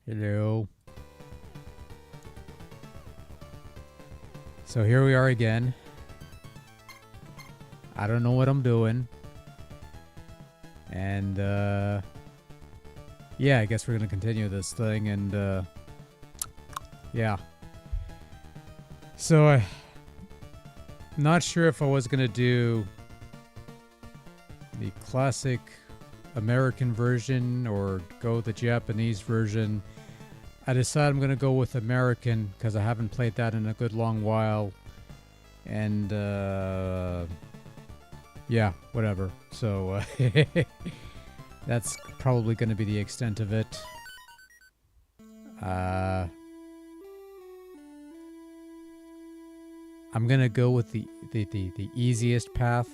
Hello. So here we are again. I don't know what I'm doing. And, yeah, I guess we're gonna continue this thing and, yeah. So, I'm not sure if I was gonna do the classic American version or go the Japanese version. I decided I'm gonna go with American because I haven't played that in a good long while, and yeah, whatever. So that's probably gonna be the extent of it. I'm gonna go with the easiest path.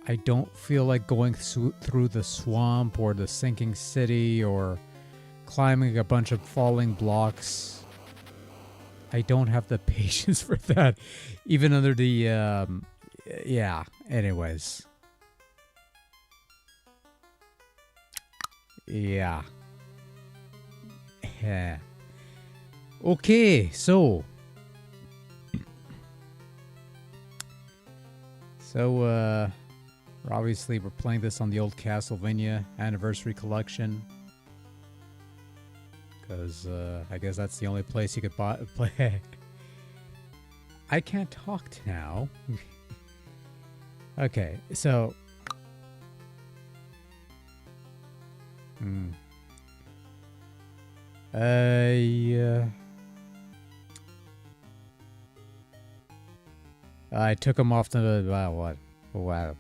I don't feel like going through the swamp or the sinking city or climbing a bunch of falling blocks. I don't have the patience for that, even under the, yeah, anyways. Yeah. Okay, so. Obviously we're playing this on the old ClassicMania Anniversary Collection. Because, I guess that's the only place you could play. I can't talk now. Okay, so... Yeah... I took them off the... what? Wow.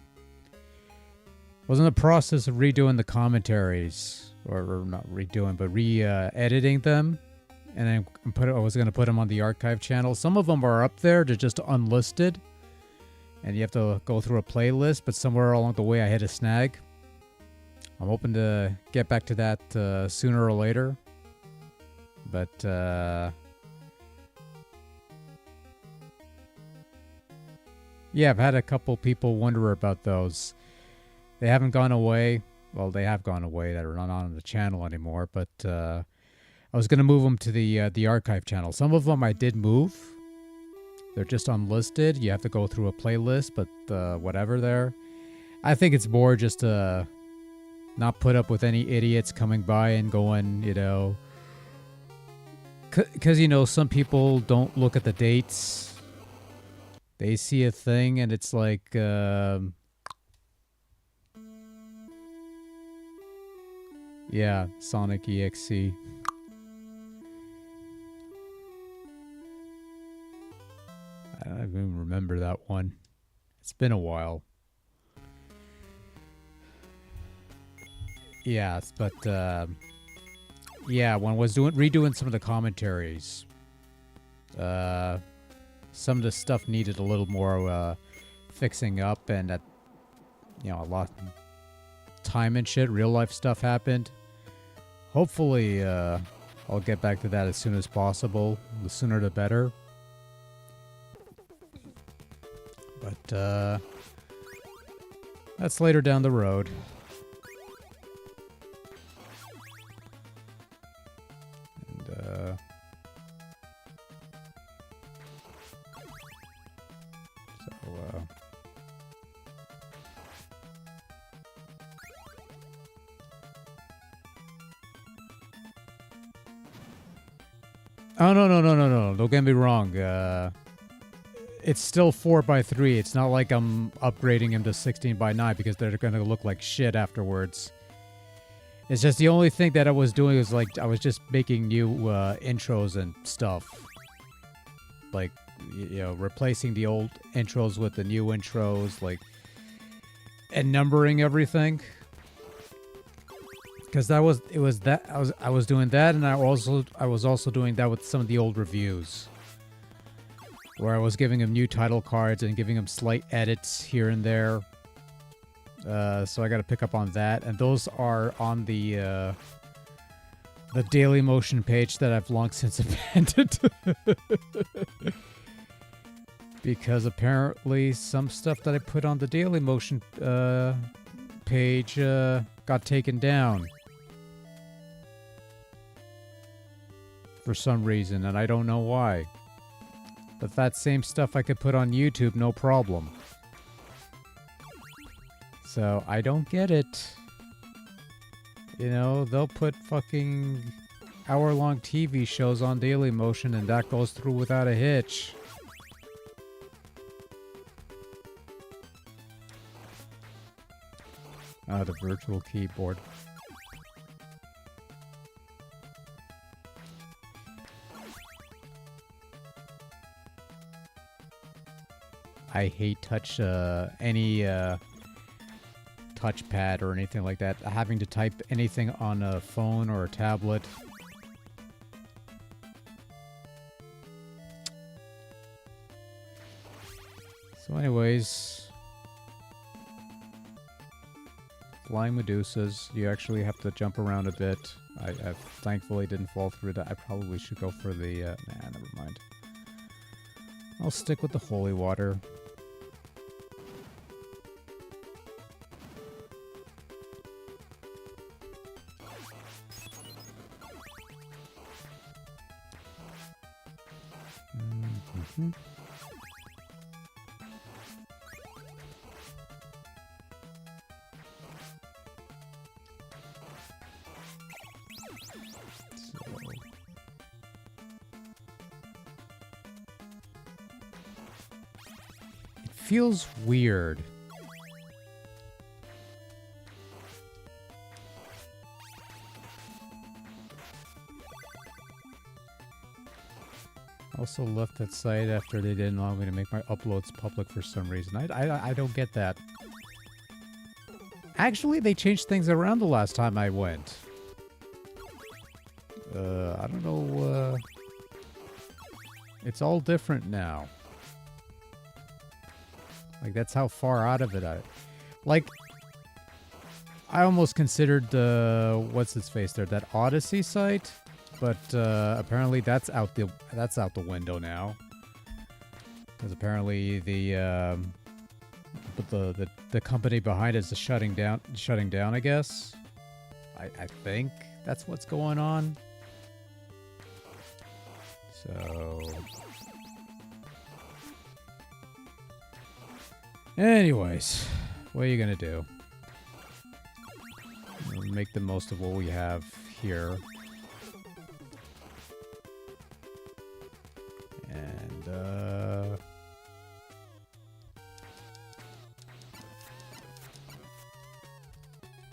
Was in the process of redoing the commentaries. Or not redoing, but re-editing them. And I was going to put them on the archive channel. Some of them are up there. They're just unlisted. And you have to go through a playlist. But somewhere along the way I hit a snag. I'm hoping to get back to that sooner or later. But... yeah, I've had a couple people wonder about those. They haven't gone away. Well, they have gone away that are not on the channel anymore, but I was going to move them to the archive channel. Some of them I did move. They're just unlisted. You have to go through a playlist, but whatever there. I think it's more just to not put up with any idiots coming by and going, you know... Because, you know, some people don't look at the dates. They see a thing and it's like, yeah, Sonic EXE. I don't even remember that one. It's been a while. Yeah, but, yeah, when I was redoing some of the commentaries, some of the stuff needed a little more fixing up, and that, you know, a lot of time and shit, real life stuff happened. Hopefully, I'll get back to that as soon as possible. The sooner the better. But, that's later down the road. And, oh, no. Don't get me wrong. It's still 4x3. It's not like I'm upgrading him to 16x9 because they're going to look like shit afterwards. It's just the only thing that I was doing was like, I was just making new intros and stuff. Like, you know, replacing the old intros with the new intros, like, and numbering everything. Because I was doing that, and I was also doing that with some of the old reviews, where I was giving him new title cards and giving him slight edits here and there. So I got to pick up on that, and those are on the Daily Motion page that I've long since abandoned. Because apparently some stuff that I put on the Daily Motion page got taken down. for some reason, and I don't know why. But that same stuff I could put on YouTube, no problem. So, I don't get it. You know, they'll put fucking hour-long TV shows on Dailymotion, and that goes through without a hitch. The virtual keyboard. I hate any touchpad or anything like that. Having to type anything on a phone or a tablet. So anyways, flying Medusas, you actually have to jump around a bit. I thankfully didn't fall through that. I probably should go for the, nah, never mind. I'll stick with the holy water. Feels weird. Also left that site after they didn't allow me to make my uploads public for some reason. I don't get that. Actually, they changed things around the last time I went. I don't know. It's all different now. Like, that's how far out of it I... Like, I almost considered, what's its face there? That Odyssey site? But, apparently that's out the window now. Because apparently the company behind it is shutting down, I guess. I think that's what's going on. So... Anyways, what are you gonna do? We'll make the most of what we have here. And,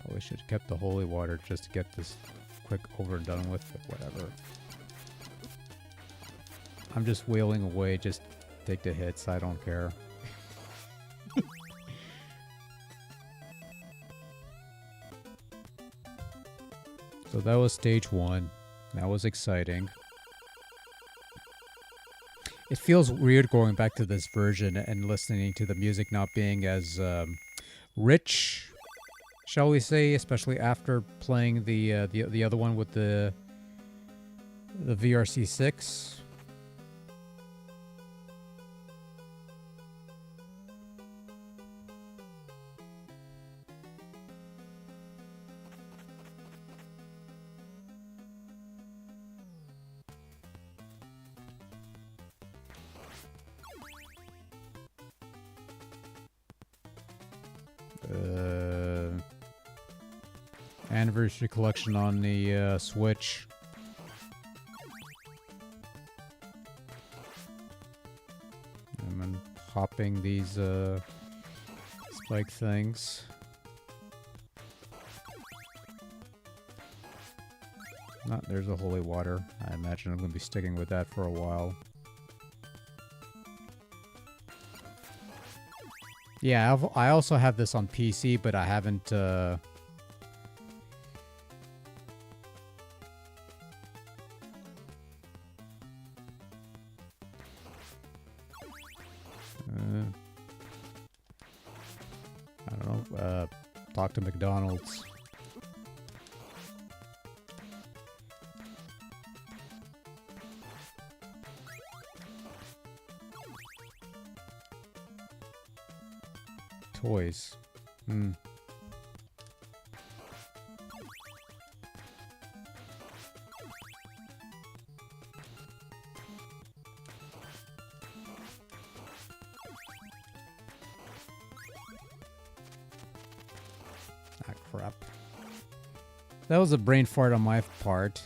probably should have kept the holy water just to get this quick over and done with, but whatever. I'm just wailing away, just take the hits, I don't care. So that was stage 1. That was exciting. It feels weird going back to this version and listening to the music not being as rich, shall we say, especially after playing the other one with the VRC6. Anniversary collection on the Switch. I'm hopping these spike things. There's a holy water. I imagine I'm going to be sticking with that for a while. Yeah, I also have this on PC, but I haven't... I don't know, talk to McDonald's. Toys. crap. That was a brain fart on my part.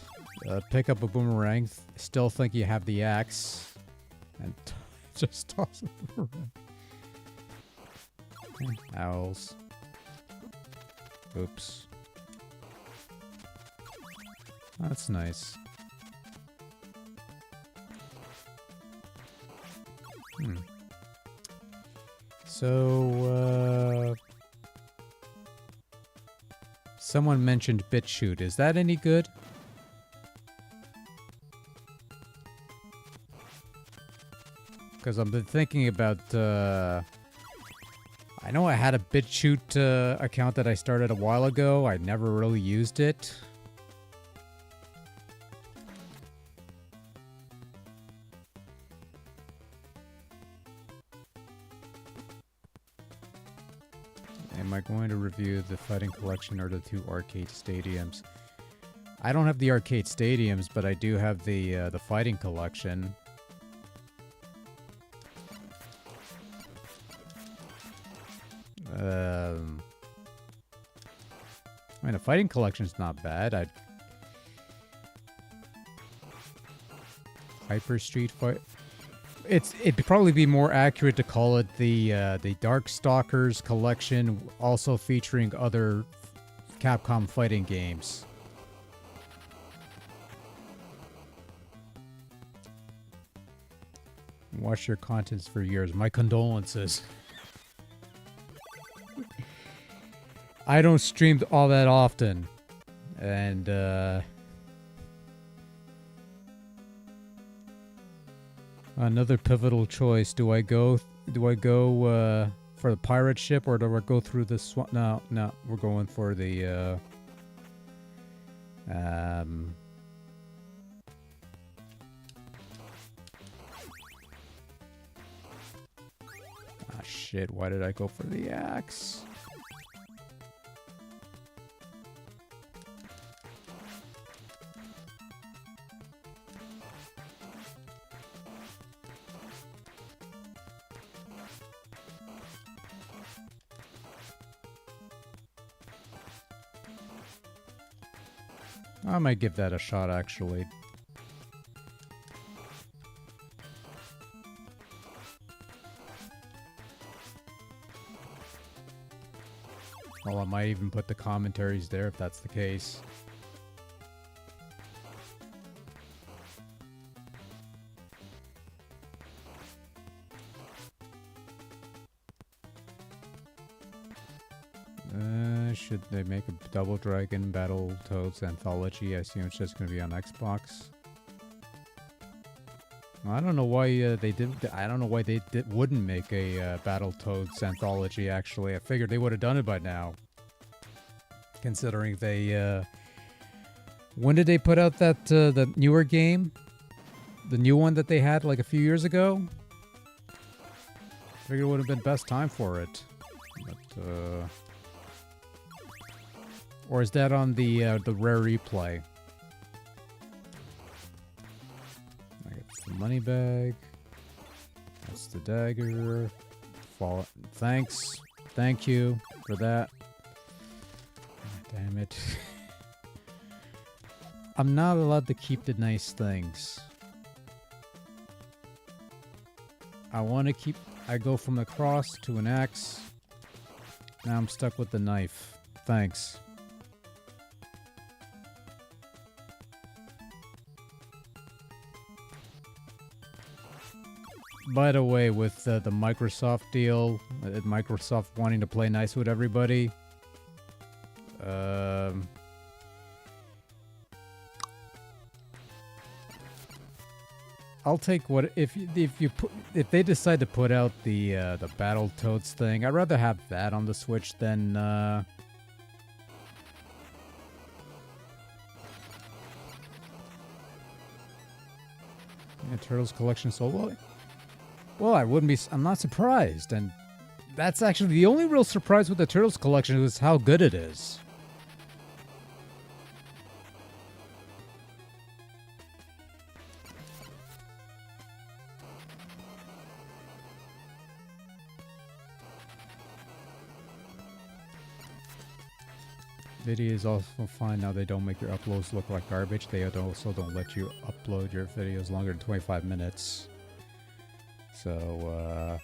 Pick up a boomerang, still think you have the axe, and just toss it around. Owls. Oops. That's nice. So, someone mentioned BitChute. Is that any good? Because I've been thinking about, I know I had a BitChute account that I started a while ago. I never really used it. Am I going to review the fighting collection or the 2 arcade stadiums? I don't have the arcade stadiums, but I do have the fighting collection. I mean, a fighting collection's not bad. Hyper Street Fight. It'd probably be more accurate to call it the Darkstalkers collection, also featuring other Capcom fighting games. Watch your contents for years. My condolences. I don't stream all that often, and another pivotal choice. Do I go for the pirate ship, or do I go through the swamp? No, we're going for the ah, shit, why did I go for the axe? I might give that a shot, actually. Well, I might even put the commentaries there if that's the case. Should they make a Double Dragon Battletoads anthology? I assume it's just going to be on Xbox. I don't know why they didn't. I don't know why they wouldn't make a Battletoads anthology. Actually, I figured they would have done it by now. Considering they, when did they put out that the newer game, the new one that they had like a few years ago? I figured it would have been best time for it. But or is that on the rare replay? I get the money bag. That's the dagger. Fall. Thanks. Thank you for that. Oh, damn it. I'm not allowed to keep the nice things. I want to keep... I go from the cross to an axe. Now I'm stuck with the knife. Thanks. By the way, with the Microsoft deal, Microsoft wanting to play nice with everybody, I'll take what if they decide to put out the Battletoads thing. I'd rather have that on the Switch than Turtles collection sold. Well, I wouldn't be. I'm not surprised, and that's actually the only real surprise with the Turtles collection is how good it is. Videos also fine now. They don't make your uploads look like garbage. They also don't let you upload your videos longer than 25 minutes. So,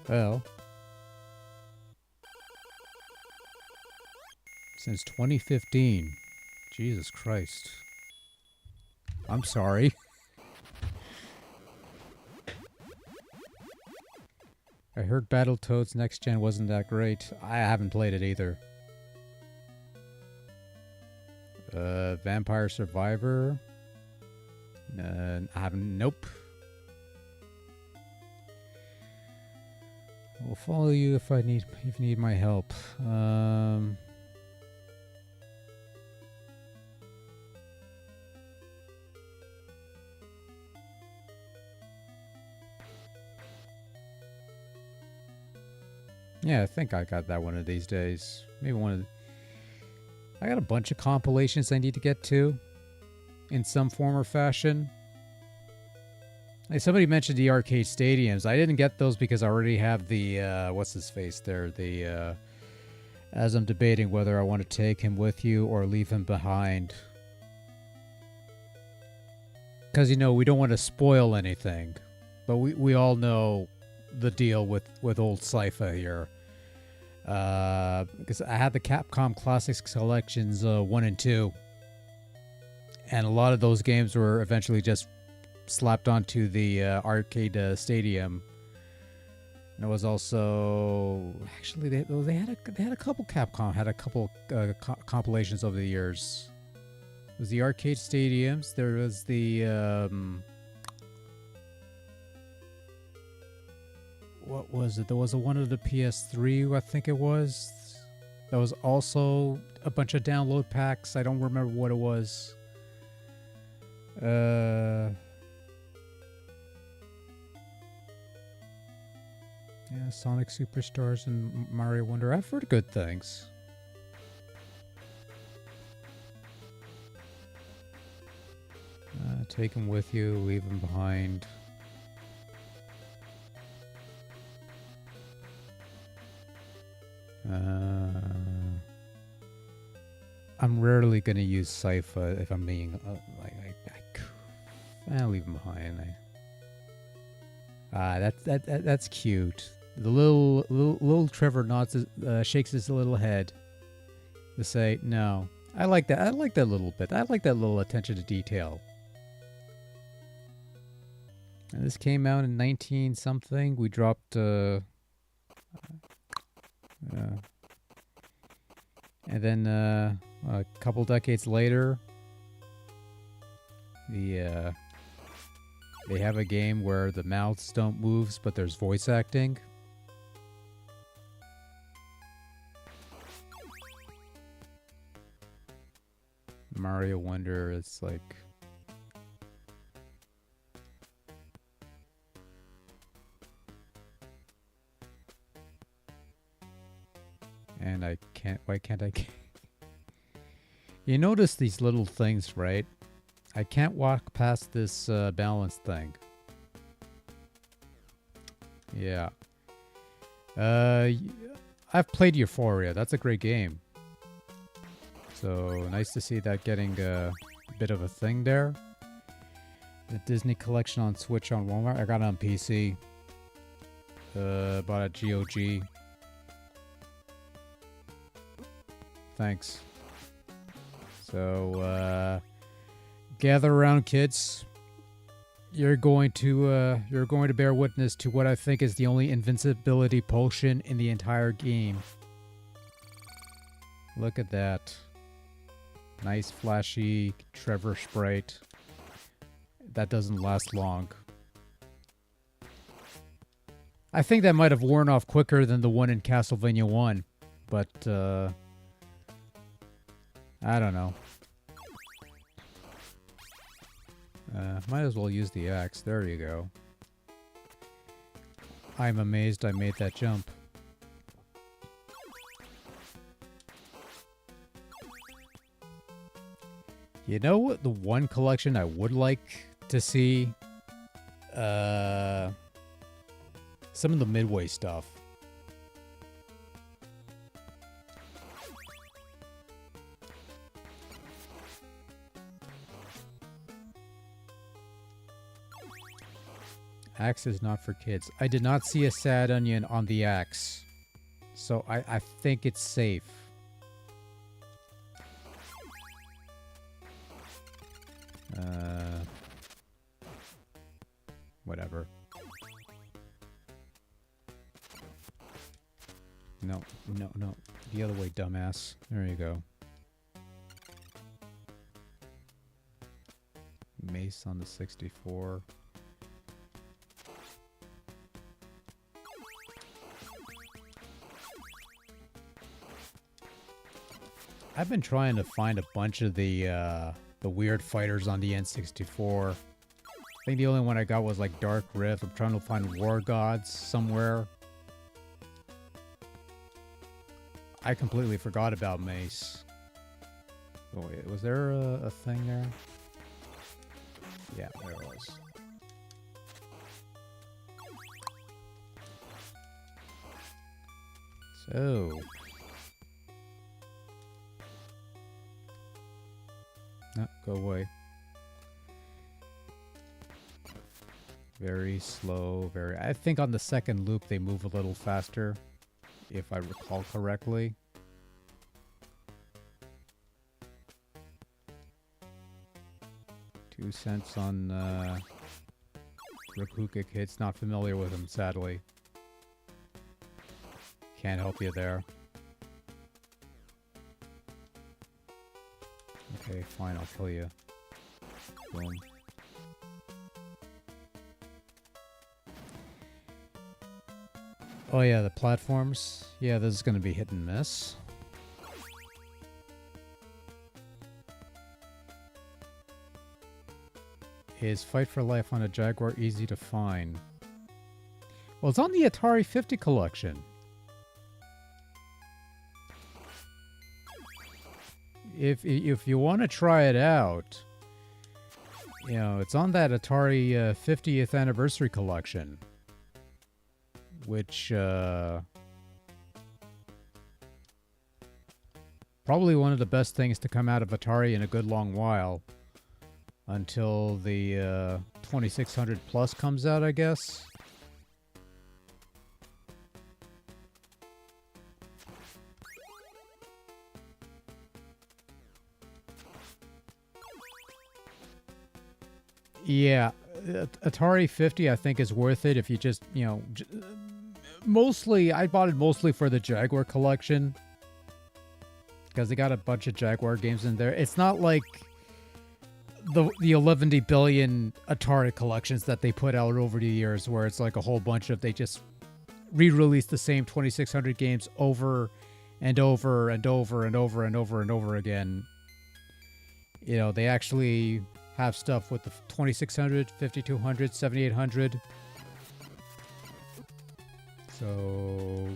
well, since 2015. Jesus Christ. I'm sorry. I heard Battletoads Next Gen wasn't that great. I haven't played it either. Vampire Survivor. I haven't. Nope. I'll follow you if you need my help. Yeah, I think I got that one of these days. Maybe one of I got a bunch of compilations I need to get to in some form or fashion. Like somebody mentioned the arcade stadiums. I didn't get those because I already have the what's his face there, the as I'm debating whether I want to take him with you or leave him behind. Cuz you know, we don't want to spoil anything. But we all know the deal with old Sypha here. Because I had the Capcom Classics Collections 1 and 2. And a lot of those games were eventually just slapped onto the arcade stadium. And it was also actually they had a couple Capcom had a couple compilations over the years. It was the arcade stadiums. There was the what was it? There was a one of the PS3, I think it was. There was also a bunch of download packs. I don't remember what it was. Yeah, Sonic Superstars and Mario Wonder. I've heard good things. Take him with you, leave him behind. I'm rarely gonna use Sypha if I'm being I'll leave him behind. That's cute. The little Trevor nods, shakes his little head to say, "No, I like that. I like that little bit. I like that little attention to detail." And this came out in 19 something. We dropped. And then a couple decades later, they have a game where the mouths don't move, but there's voice acting. Mario Wonder, it's like... And I can't... Why can't I... You notice these little things, right? I can't walk past this balance thing. Yeah. I've played Euphoria. That's a great game. So, nice to see that getting a bit of a thing there. The Disney Collection on Switch on Walmart. I got it on PC. Bought a GOG. Thanks. So, gather around, kids. You're going to bear witness to what I think is the only invincibility potion in the entire game. Look at that. Nice flashy Trevor Sprite. That doesn't last long. I think that might have worn off quicker than the one in Castlevania 1, but I don't know. Might as well use the axe. There you go. I'm amazed I made that jump. You know what? The one collection I would like to see? Some of the Midway stuff. Axe is not for kids. I did not see a sad onion on the axe. So I think it's safe. Whatever. No, no, no. The other way, dumbass. There you go. Mace on the 64. I've been trying to find a bunch of the weird fighters on the N64. I think the only one I got was like Dark Rift. I'm trying to find War Gods somewhere. I completely forgot about Mace. Oh, wait, was there a thing there? Yeah, there it was. So... no, go away. Very slow, very... I think on the second loop they move a little faster, if I recall correctly. $0.02 on Rapuka Kids. Not familiar with him, sadly. Can't help you there. Okay, fine, I'll kill you. Boom. Oh yeah, the platforms. Yeah, this is gonna be hit and miss. Is Fight for Life on a Jaguar easy to find? Well, it's on the Atari 50 collection. If you want to try it out, you know, it's on that Atari 50th anniversary collection, which probably one of the best things to come out of Atari in a good long while, until the 2600 Plus comes out, I guess. Yeah, Atari 50 I think is worth it if you just, you know, mostly, I bought it mostly for the Jaguar collection, because they got a bunch of Jaguar games in there. It's not like the 11 billion Atari collections that they put out over the years, where it's like a whole bunch of, they just re-release the same 2600 games over and over and over and over and over and over again. You know, they actually have stuff with the 2600, 5200, 7800. So...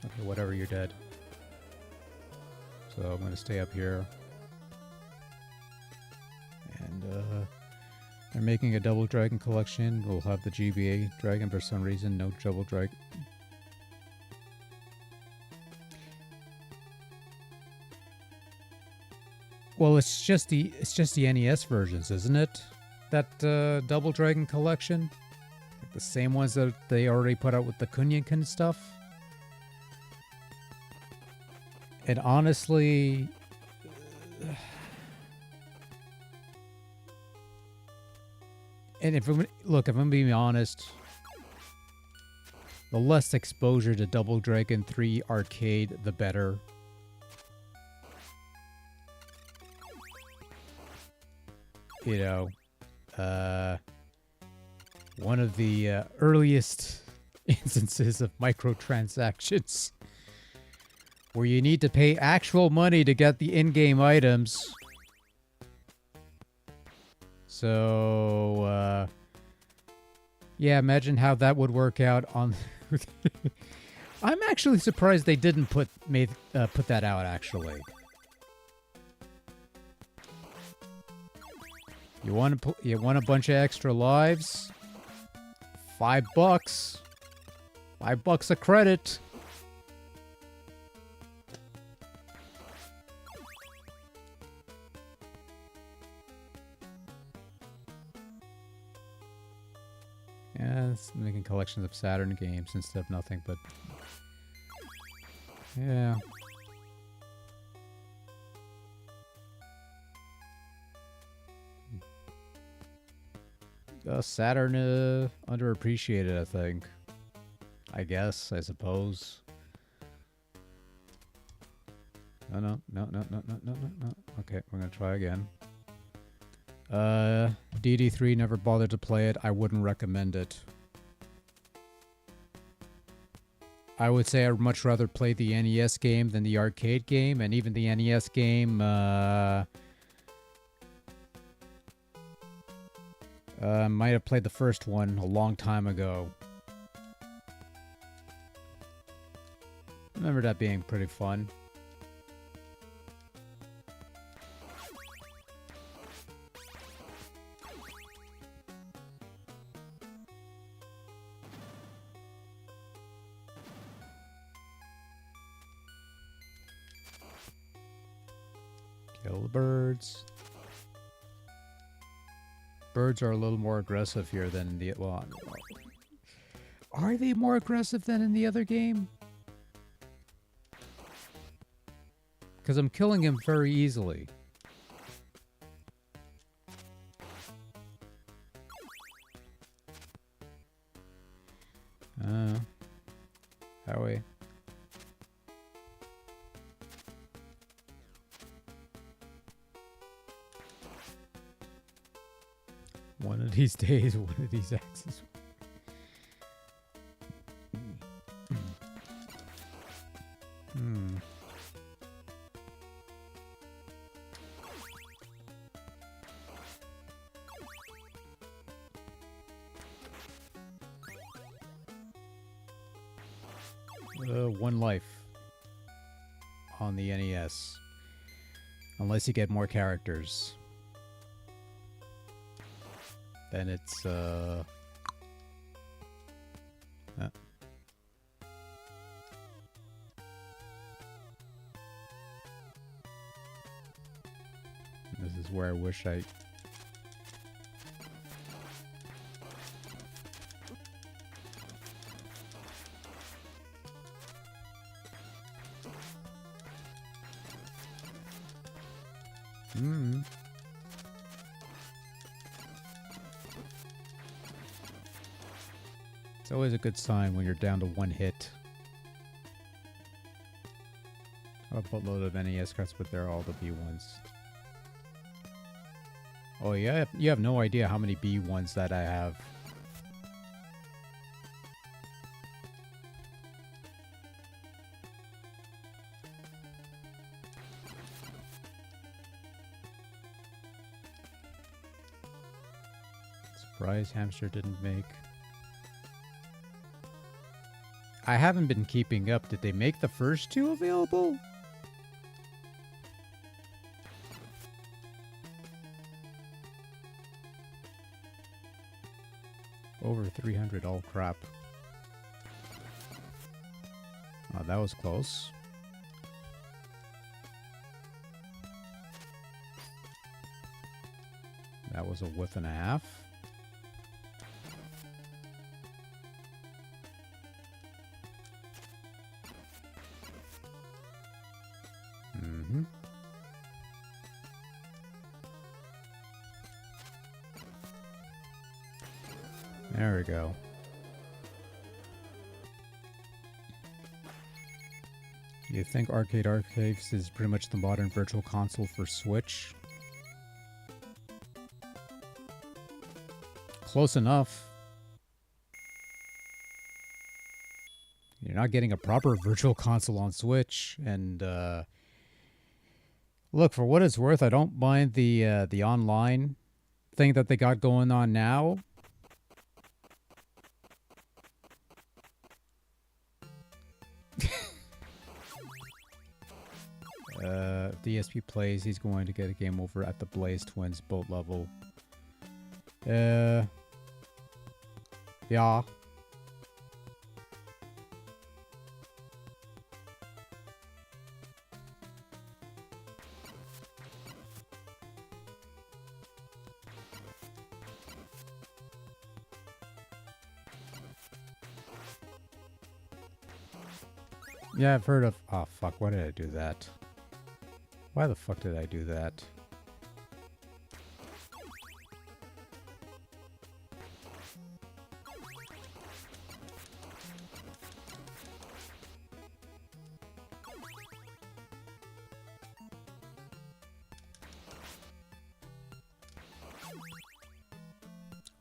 okay, whatever, you're dead. So I'm going to stay up here. And they're making a Double Dragon collection. We'll have the GBA Dragon for some reason. No Double Dragon. Well, it's just the NES versions, isn't it? That Double Dragon collection, like the same ones that they already put out with the Kunyankin stuff. And honestly, and if I'm being honest, the less exposure to Double Dragon 3 arcade, the better. You know, one of the earliest instances of microtransactions, where you need to pay actual money to get the in-game items. So, yeah, imagine how that would work out on... I'm actually surprised they didn't put that out, actually. You want a bunch of extra lives? $5. $5 a credit. It's making collections of Saturn games instead of nothing, but yeah. Saturn underappreciated, I think. I guess, I suppose. No. Okay, we're gonna try again. DD3, never bothered to play it. I wouldn't recommend it. I would say I'd much rather play the NES game than the arcade game, and even the NES game, might have played the first one a long time ago. Remember that being pretty fun. Kill the birds. Birds are a little more aggressive here than the... Well, are they more aggressive than in the other game? Because I'm killing him very easily. How we? One of these days, one of these axes. One life on the NES. Unless you get more characters. Then it's, This is where I wish I... It's always a good sign when you're down to one hit. A boatload of NES cards, but they're all the B ones. Oh yeah, you have no idea how many B ones that I have. Surprise, Hamster didn't make. I haven't been keeping up. Did they make the first two available? Over 300, oh crap. Oh, that was close. That was a whiff and a half. There we go. You think Arcade Archives is pretty much the modern virtual console for Switch? Close enough. You're not getting a proper virtual console on Switch, and look, for what it's worth, I don't mind the online thing that they got going on now. DSP plays, he's going to get a game over at the Blaze Twins boat level. Yeah. Yeah, I've heard of... Oh, fuck. Why did I do that? Why the fuck did I do that?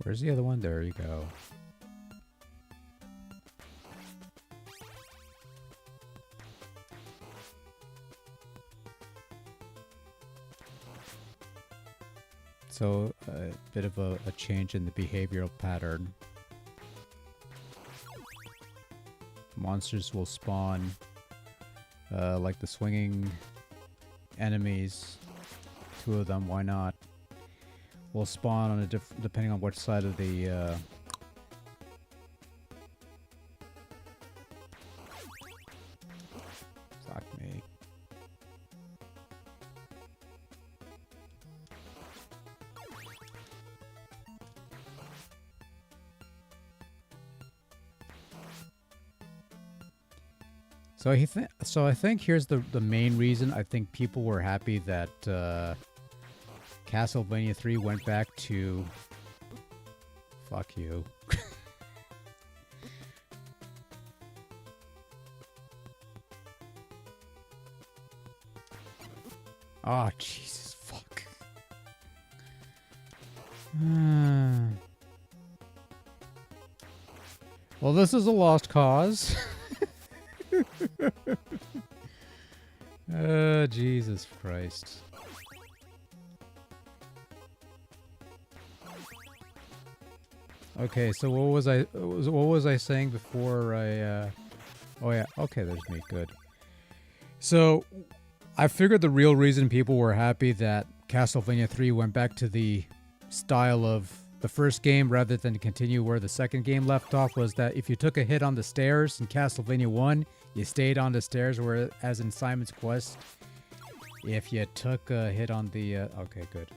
Where's the other one? There you go. So, a bit of a change in the behavioral pattern. Monsters will spawn like the swinging enemies. 2 of them, why not? Will spawn on a depending on which side of the fuck me. So I think here's the main reason I think people were happy that Castlevania 3 went back to... Fuck you. Oh, Jesus, fuck. Well, this is a lost cause. Jesus Christ. Okay, so what was I saying before I oh yeah, okay, there's me, good. So I figured the real reason people were happy that Castlevania 3 went back to the style of the first game rather than continue where the second game left off was that if you took a hit on the stairs in Castlevania 1, you stayed on the stairs, whereas in Simon's Quest, if you took a hit on the... okay, good.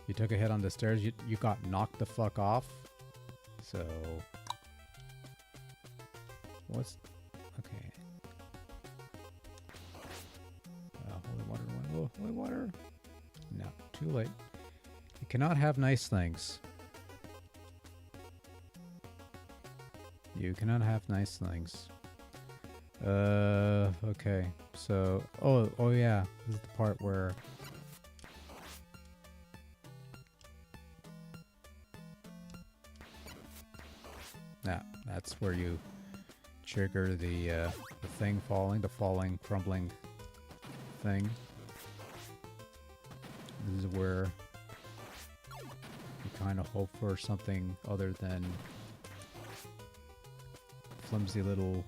You took a hit on the stairs, you got knocked the fuck off. So... What's... Okay. Holy water, oh, holy water. No, too late. You cannot have nice things. You cannot have nice things. Okay. So, oh yeah. This is the part where... Nah, that's where you trigger the thing falling, the falling, crumbling thing. This is where you kind of hope for something other than flimsy little...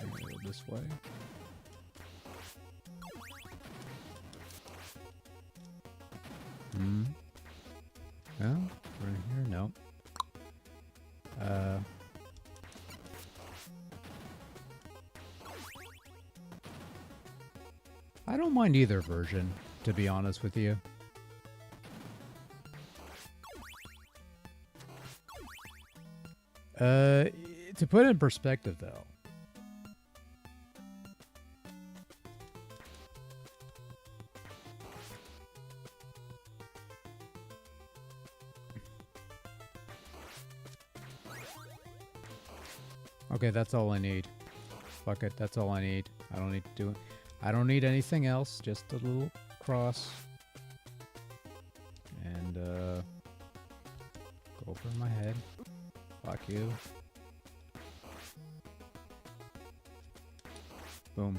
Go this way. No? We're in here? No. I don't mind either version, to be honest with you. To put it in perspective, though. Okay, that's all I need. Fuck it, that's all I need. I don't need to do it. I don't need anything else, just a little cross. And, go over my head. Fuck you. Boom.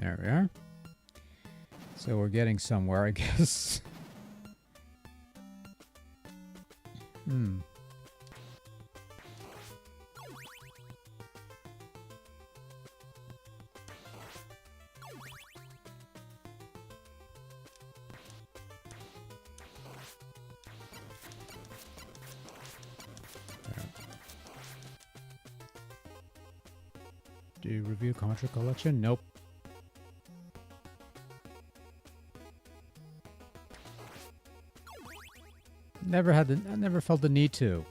There we are. So we're getting somewhere, I guess. Do you review Contra Collection? Nope. I never felt the need to.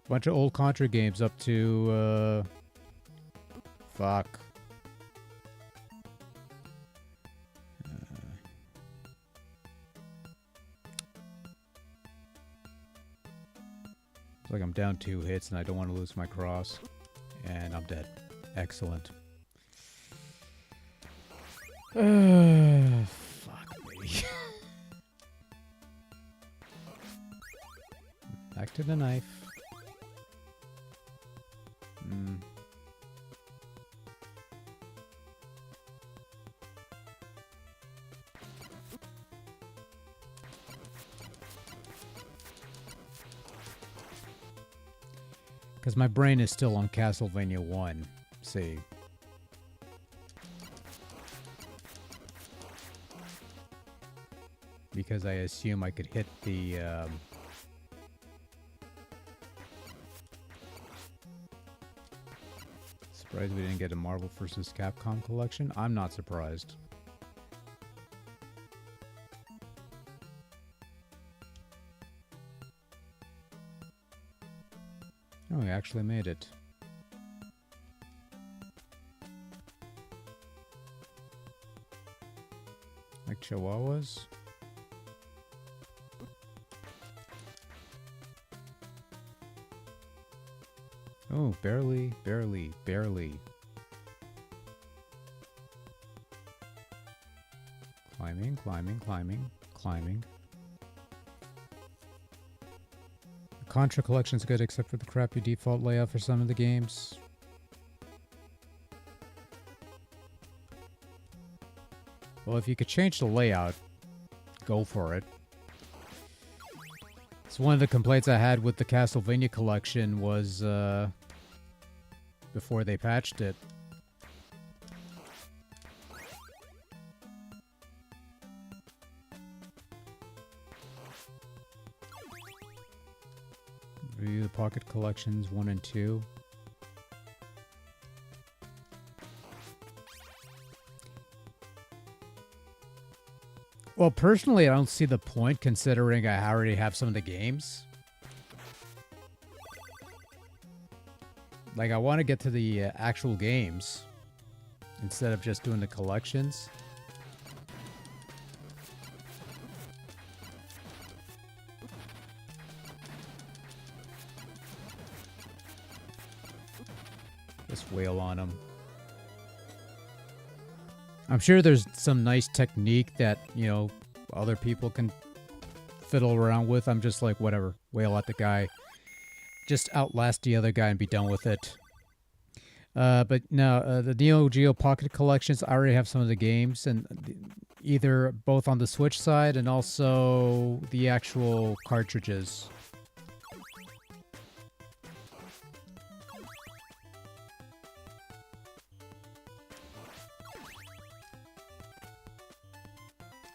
Bunch of old Contra games up to, fuck. It's like I'm down 2 hits and I don't want to lose my cross. And I'm dead. Excellent. Fuck me. Back to the knife. Because my brain is still on Castlevania 1. See. Because I assume I could hit the... Surprised we didn't get a Marvel vs. Capcom collection. I'm not surprised. Oh, we actually made it. Like Chihuahuas? Oh, barely, barely, barely. Climbing, climbing, climbing, climbing. The Contra collection's good except for the crappy default layout for some of the games. Well, if you could change the layout, go for it. So one of the complaints I had with the Castlevania collection was, before they patched it. Review the Pocket Collections 1 and 2. Well, personally, I don't see the point considering I already have some of the games. Like, I want to get to the actual games instead of just doing the collections. Just wail on them. I'm sure there's some nice technique that, you know, other people can fiddle around with. I'm just like, whatever, wail at the guy. Just outlast the other guy and be done with it. But no, the Neo Geo Pocket Collections, I already have some of the games, and either both on the Switch side and also the actual cartridges.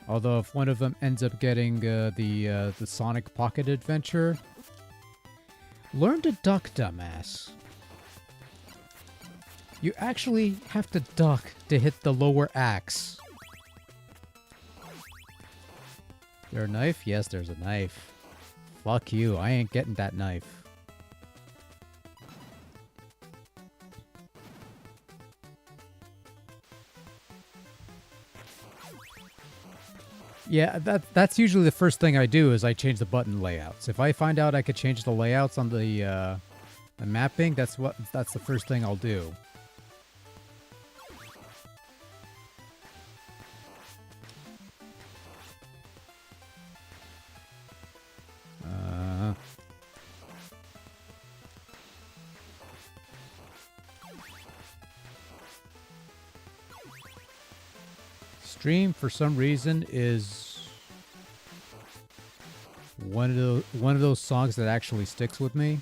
Although if one of them ends up getting the Sonic Pocket Adventure, learn to duck, dumbass. You actually have to duck to hit the lower axe. There a knife? Yes, there's a knife. Fuck you, I ain't getting that knife. Yeah, that's usually the first thing I do is I change the button layouts. If I find out I could change the layouts on the mapping, that's the first thing I'll do. Stream for some reason is one of those songs that actually sticks with me.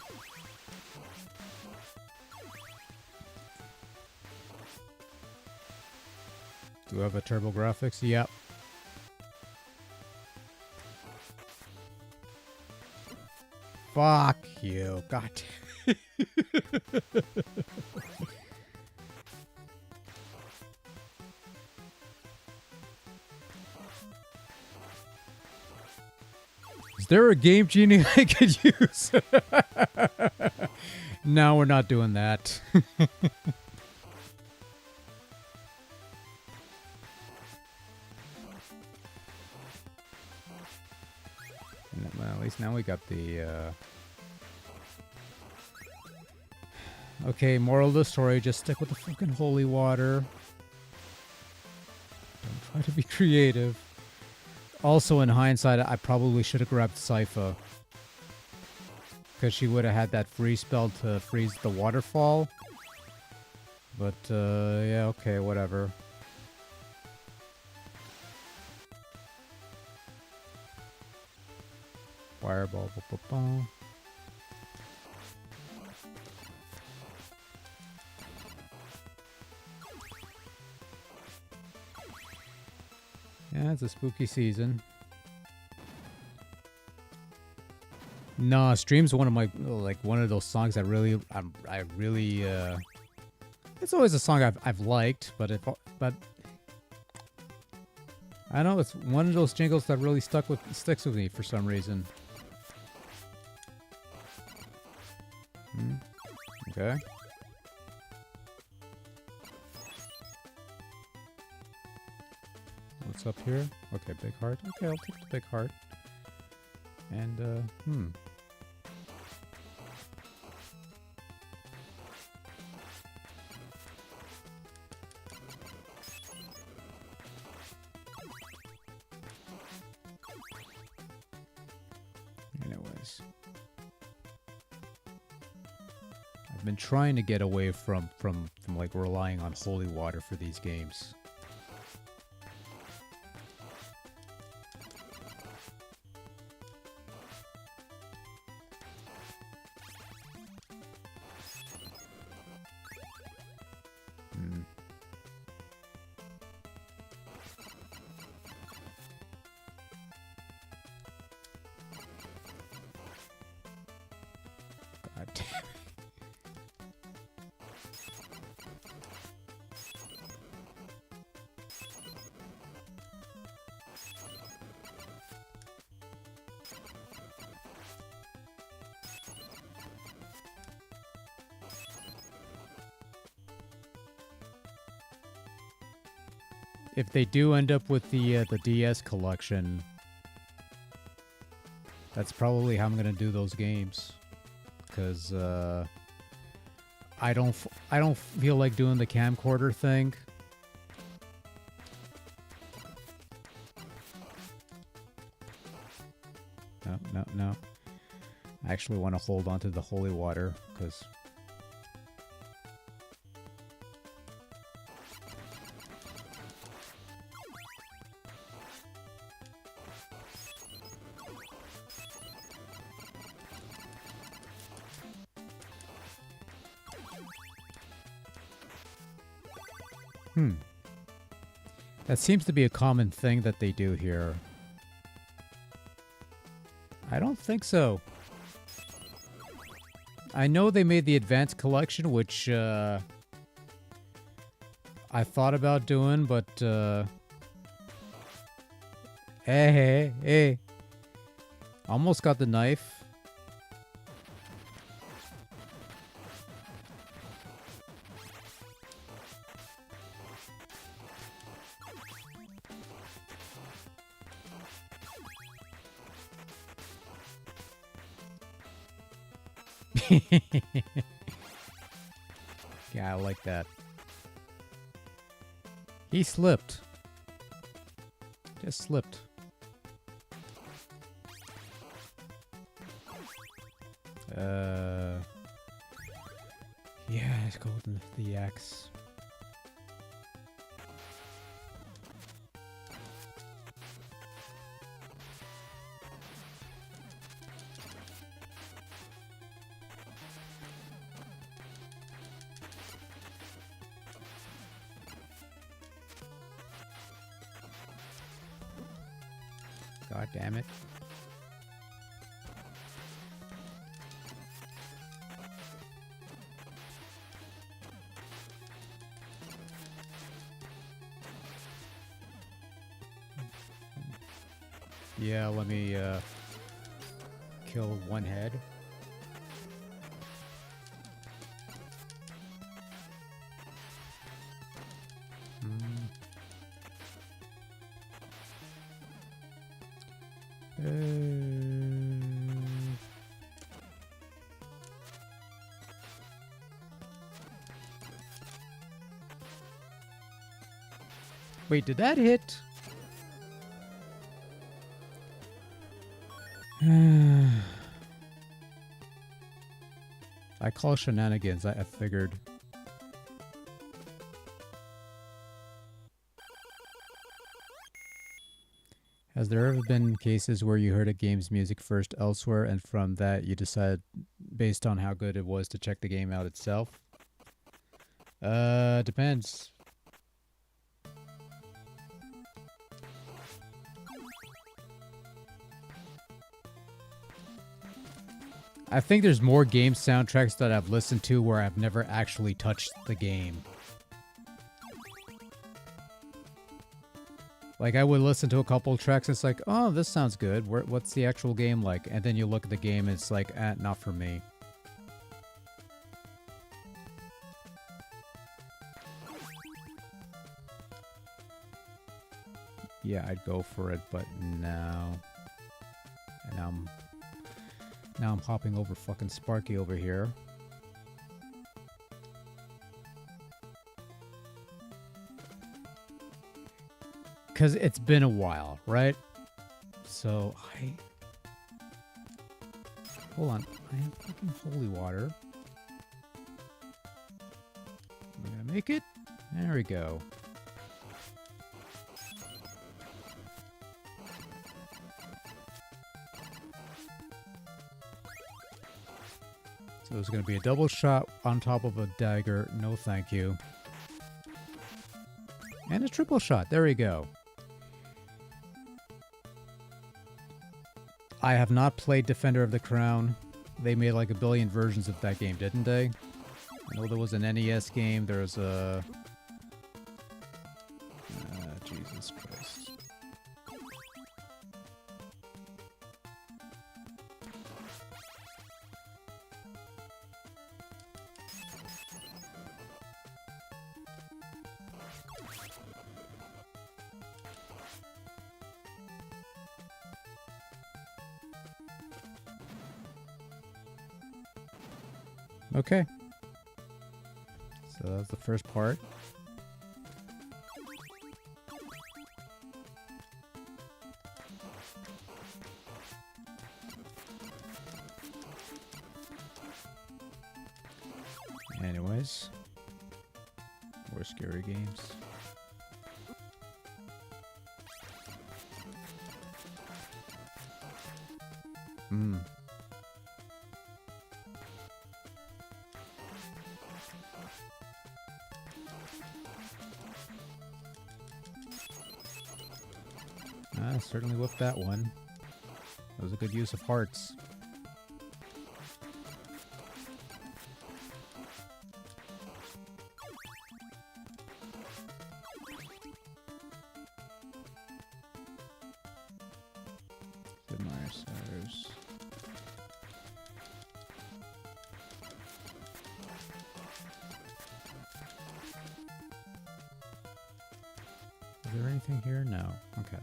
Do I have a TurboGrafx? Yep. Fuck you. God damn it. Is there a game genie I could use? No, we're not doing that. Well, at least now we got the... Okay, moral of the story, just stick with the fucking holy water. Don't try to be creative. Also, in hindsight, I probably should have grabbed Sypha. Because she would have had that freeze spell to freeze the waterfall. But, yeah, okay, whatever. Fireball, Yeah, it's a spooky season. No, Stream's one of my, like, one of those songs that really, I really, it's always a song I've liked, but I don't know, it's one of those jingles that really sticks with me for some reason. Okay. What's up here? Okay, big heart. Okay, I'll take the big heart. And, Anyways. I've been trying to get away from like relying on holy water for these games. God damn it. If they do end up with the DS collection, that's probably how I'm gonna do those games, because I don't feel like doing the camcorder thing. No. I actually want to hold on to the holy water, because that seems to be a common thing that they do here. I don't think so. I know they made the Advanced Collection, which I thought about doing, but hey. Almost got the knife. Yeah, I like that. He slipped. Just slipped. Yeah, let's go with the axe. God damn it. Yeah, let me kill one head. Wait, did that hit? I call shenanigans. I figured. Has there ever been cases where you heard a game's music first elsewhere and from that you decided based on how good it was to check the game out itself? Depends. I think there's more game soundtracks that I've listened to where I've never actually touched the game. Like, I would listen to a couple tracks, and it's like, oh, this sounds good. What's the actual game like? And then you look at the game, and it's like, not for me. Yeah, I'd go for it, but now... And now I'm hopping over fucking Sparky over here. Because it's been a while, right? So, hold on. I have fucking holy water. Am I gonna make it? There we go. So there's going to be a double shot on top of a dagger. No thank you. And a triple shot. There we go. I have not played Defender of the Crown. They made like a billion versions of that game, didn't they? I know there was an NES game. There was a... Jesus Christ. Okay. So that's the first part. Anyways, more scary games. I certainly whipped that one. That was a good use of hearts. Is there anything here? No. Okay.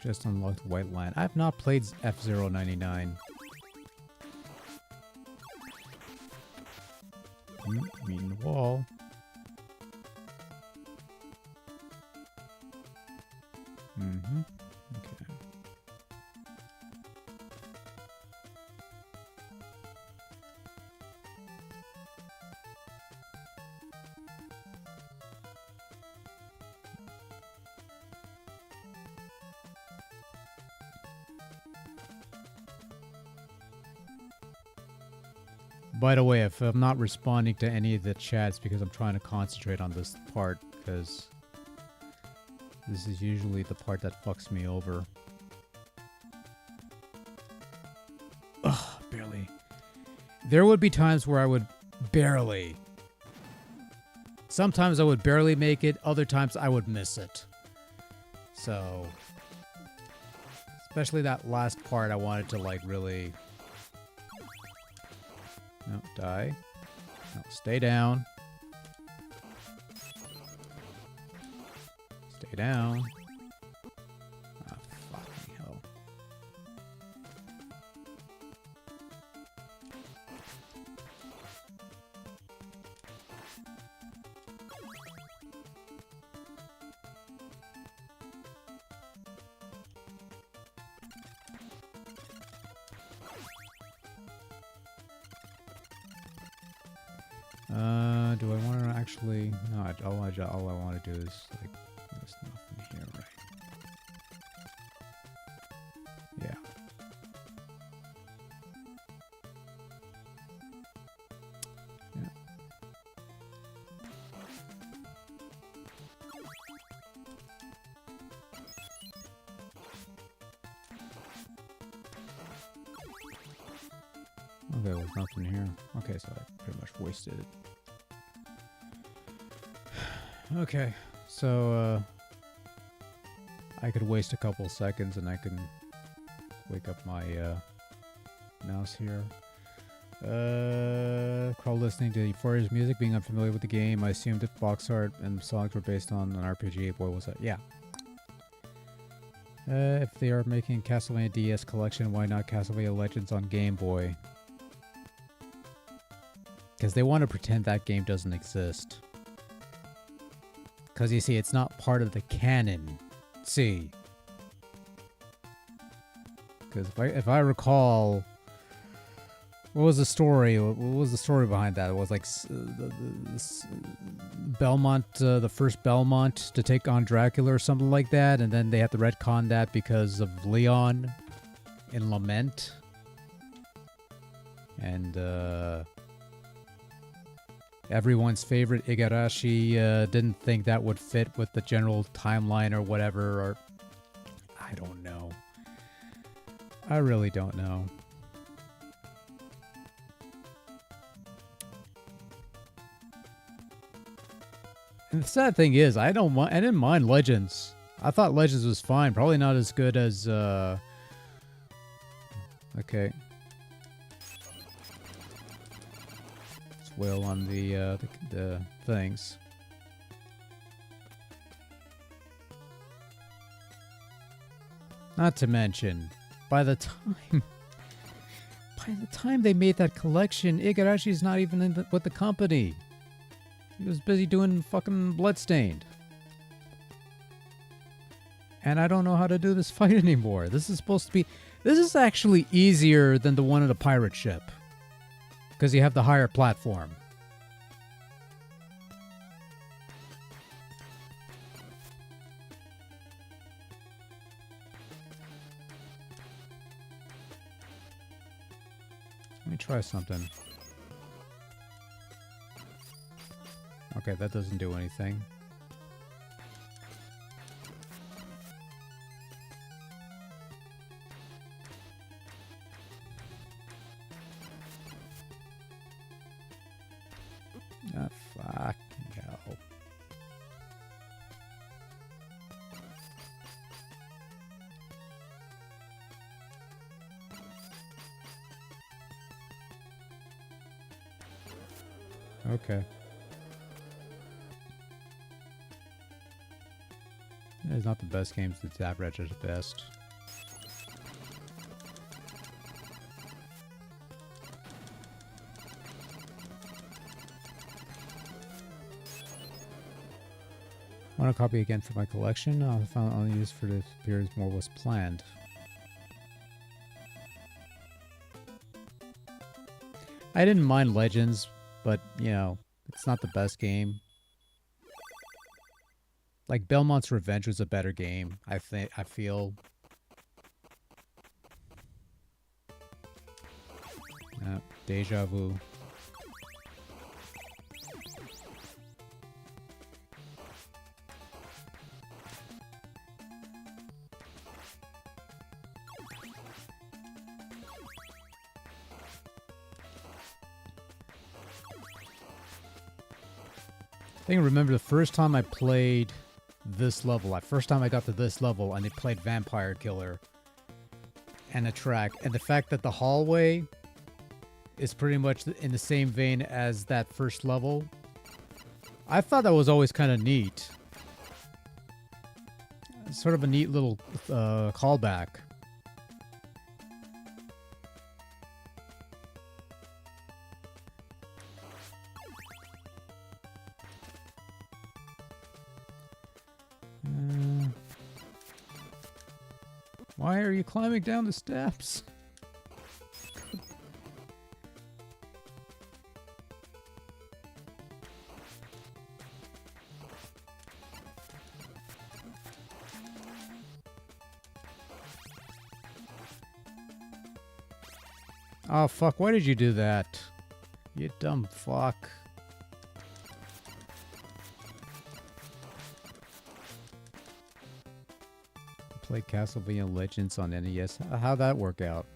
Just unlocked White Line. I've not played F-099. Meeting the wall. Okay. By the way, if I'm not responding to any of the chats because I'm trying to concentrate on this part, because this is usually the part that fucks me over. Ugh, barely. There would be times where I would barely Sometimes I would barely make it. Other times I would miss it. So, especially that last part, I wanted to like really... No, die. No, stay down. Stay down. Ah, fucking hell. Do I want to actually... No, all I want to do is, like, there's nothing here, right? Yeah. Yeah. Okay, there's nothing here. Okay, so I pretty much wasted it. Okay, so I could waste a couple seconds and I can wake up my mouse here. Crawl listening to Euphoria's music, being unfamiliar with the game. I assumed that box art and songs were based on an RPG. Boy, was that? Yeah. If they are making Castlevania DS collection, why not Castlevania Legends on Game Boy? Because they want to pretend that game doesn't exist. Because you see, it's not part of the canon. See. Because if I recall, what was the story? What was the story behind that? It was like Belmont, the first Belmont to take on Dracula or something like that, and then they had to retcon that because of Leon in Lament. And everyone's favorite Igarashi didn't think that would fit with the general timeline or whatever, or I don't know. I really don't know. And the sad thing is, I didn't mind Legends. I thought Legends was fine. Probably not as good as okay. Well, on the things. Not to mention, by the time they made that collection, Igarashi's not even with the company. He was busy doing fucking Bloodstained. And I don't know how to do this fight anymore. This is actually easier than the one on the pirate ship. Because you have the higher platform. Let me try something. Okay, that doesn't do anything. Ah, fuck no. Okay. It's not the best games, it's average at best. I want a copy again for my collection. I found only used for this period more was planned. I didn't mind Legends, but you know, it's not the best game. Like Belmont's Revenge was a better game, I feel. Deja vu. I think I remember the first time I played this level. First time I got to this level and they played Vampire Killer and a track. And the fact that the hallway is pretty much in the same vein as that first level. I thought that was always kind of neat. It's sort of a neat little callback. Why are you climbing down the steps? Oh, fuck. Why did you do that? You dumb fuck. Played Castlevania Legends on NES. How'd that work out?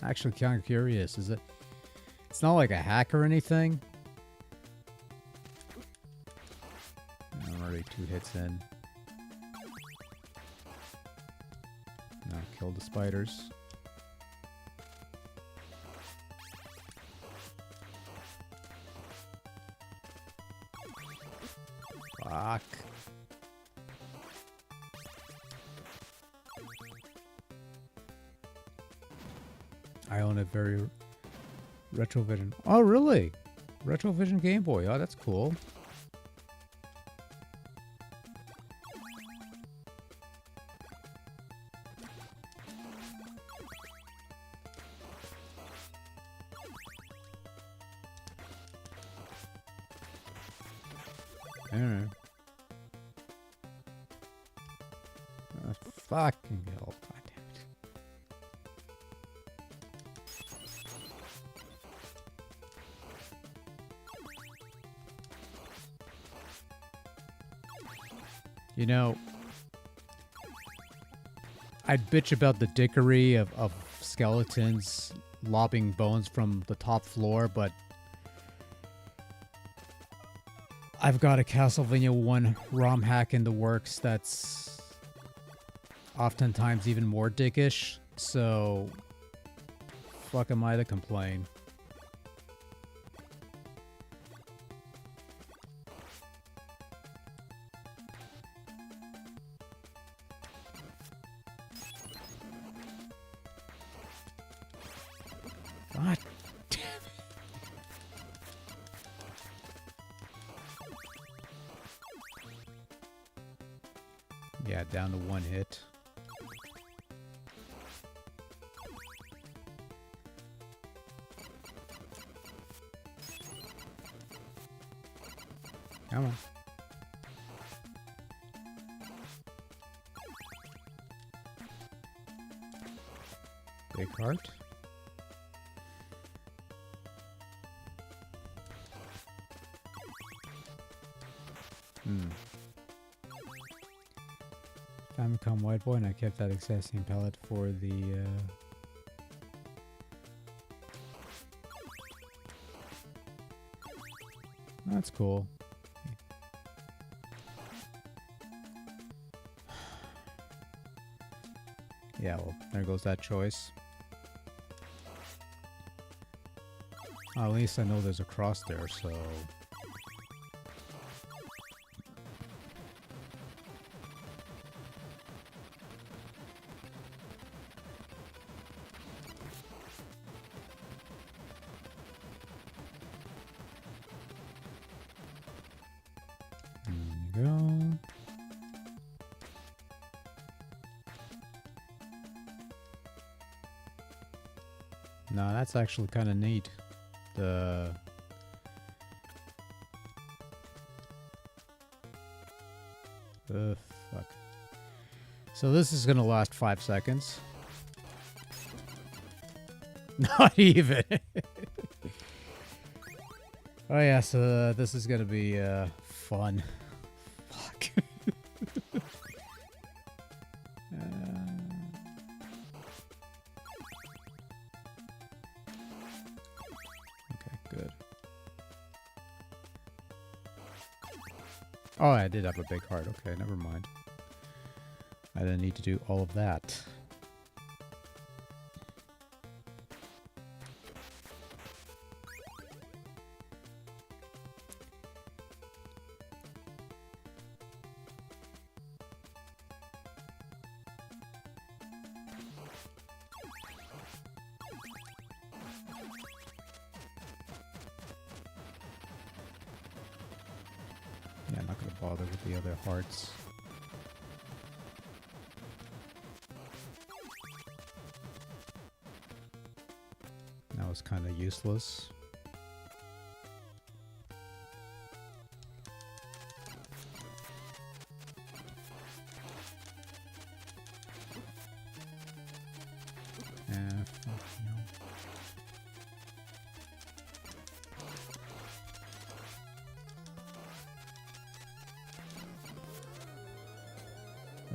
Actually, kind of curious. Is it? It's not like a hack or anything. I'm already 2 hits in. Now kill the spiders. Fuck. I own a very Retrovision. Oh, really? Retrovision Game Boy. Oh, that's cool. I don't know. Fucking hell. God damn it. You know, I'd bitch about the dickery of skeletons lobbing bones from the top floor, but I've got a Castlevania 1 ROM hack in the works that's oftentimes even more dickish, so fuck am I to complain. God damn it. Yeah, down to 1 hit. Come on. Big heart. Famicom White Boy, and I kept that exact same palette for the That's cool. Yeah, well, there goes that choice. Oh, at least I know there's a cross there, so... There you go. No, that's actually kind of neat. The... fuck. So this is gonna last 5 seconds. Not even. Oh yeah, so this is gonna be fun. Fuck. Okay, good. Oh, I did have a big heart. Okay, never mind. I didn't need to do all of that. Yeah, I'm not going to bother with the other hearts. That was kind of useless. Fuck, no.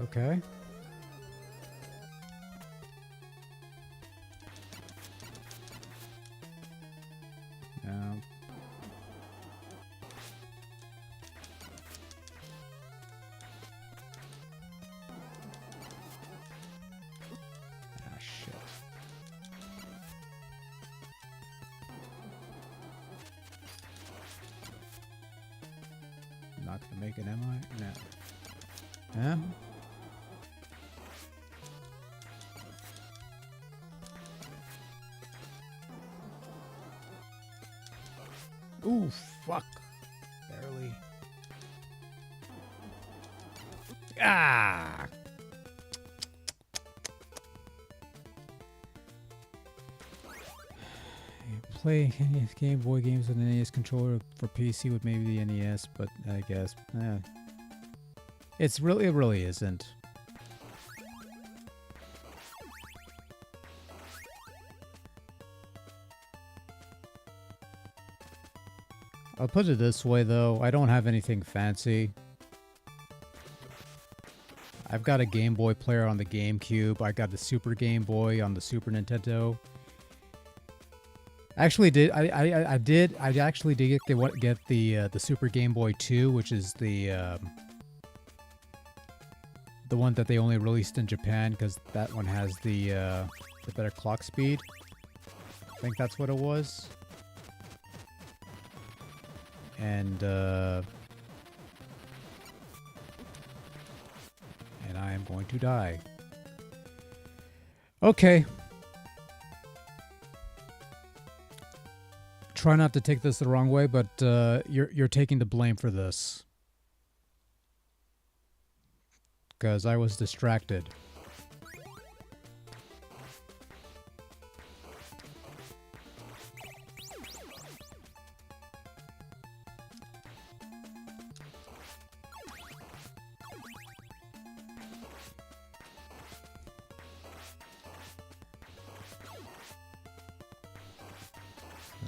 Okay. Now. Ah, shit. Not gonna make it, am I? No. Yeah? Ooh, fuck. Barely. Ah! Play Game Boy games with an NES controller for PC with maybe the NES, but I guess it really isn't. I'll put it this way though, I don't have anything fancy. I've got a Game Boy player on the GameCube. I got the Super Game Boy on the Super Nintendo. Actually, I actually did get the Super Game Boy 2, which is the one that they only released in Japan because that one has the better clock speed. I think that's what it was. And I am going to die. Okay. Try not to take this the wrong way, but you're taking the blame for this. Because I was distracted.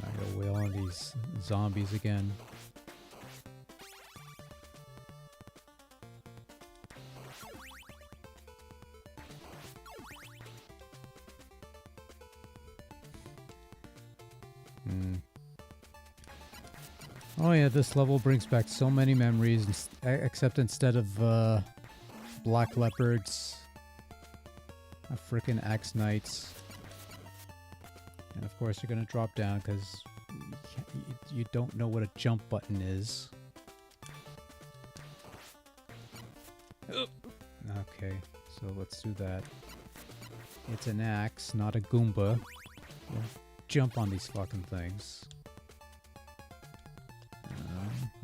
I gotta wail on these zombies again. Oh yeah, this level brings back so many memories, except instead of black leopards, frickin' axe knights. And of course you're gonna drop down because you don't know what a jump button is. Okay, so let's do that. It's an axe, not a Goomba. You'll jump on these fucking things.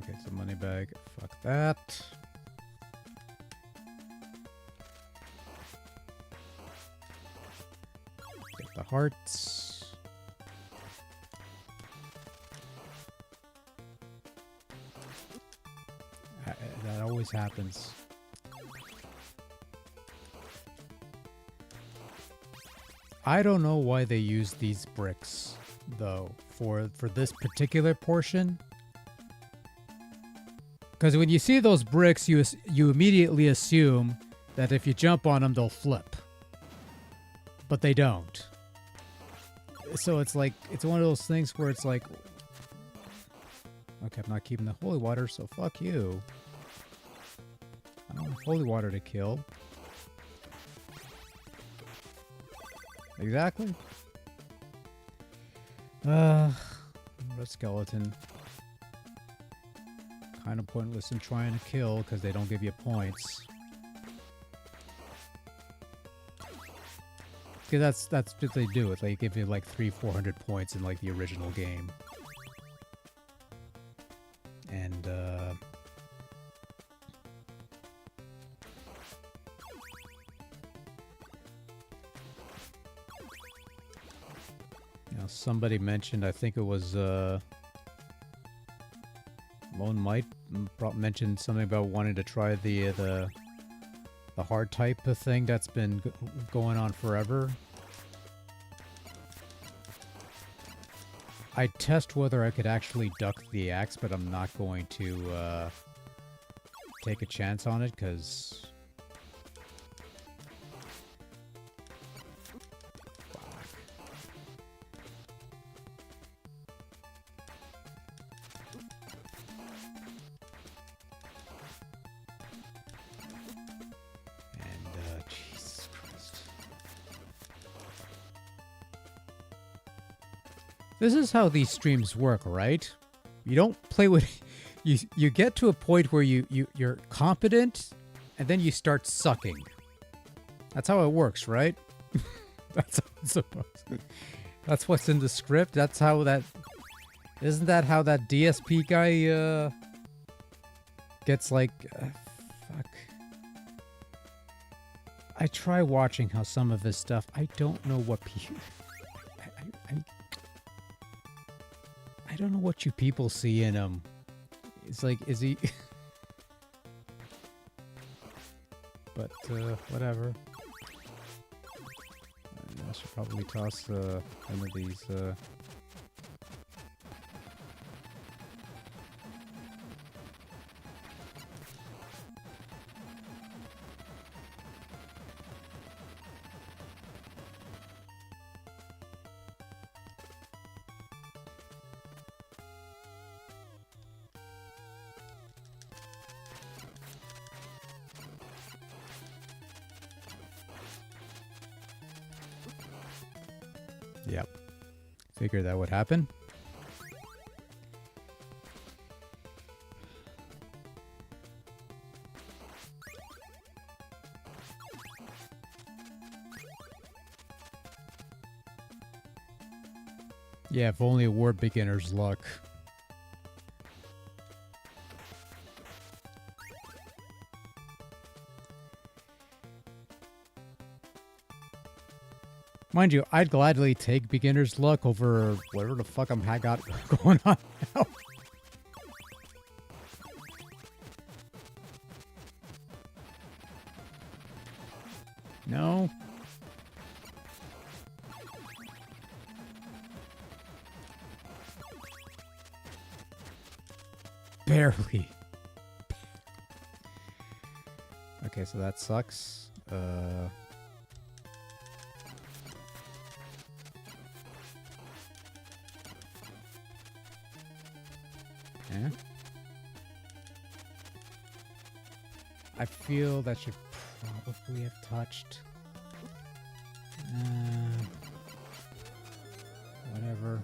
Okay, it's a money bag. Fuck that. Get the hearts. That always happens. I don't know why they use these bricks, though, for this particular portion. Because when you see those bricks, you immediately assume that if you jump on them, they'll flip. But they don't. So it's like, it's one of those things where it's like, okay, I'm not keeping the holy water, so fuck you. Oh, holy water to kill. Exactly. Red skeleton. Kind of pointless in trying to kill because they don't give you points. Because that's what they do. They give you like 300-400 points in like the original game. And you know, somebody mentioned, I think it was Lone Might mentioned something about wanting to try the hard type of thing that's been going on forever. I test whether I could actually duck the axe, but I'm not going to take a chance on it because Jesus Christ. This is how these streams work, right? You don't play with... You get to a point where you're competent, and then you start sucking. That's how it works, right? That's how it's supposed to... That's what's in the script. That's how that... Isn't that how that DSP guy, gets like... fuck. I try watching how some of his stuff... I don't know what people... I don't know what you people see in him. It's like, is he... But, whatever. I should probably toss, one of these, Yep. Figured that would happen. Yeah, if only it were beginner's luck. Mind you, I'd gladly take beginner's luck over whatever the fuck I got going on now. No. Barely. Okay, so that sucks. Yeah. I feel that should probably have touched. Whatever.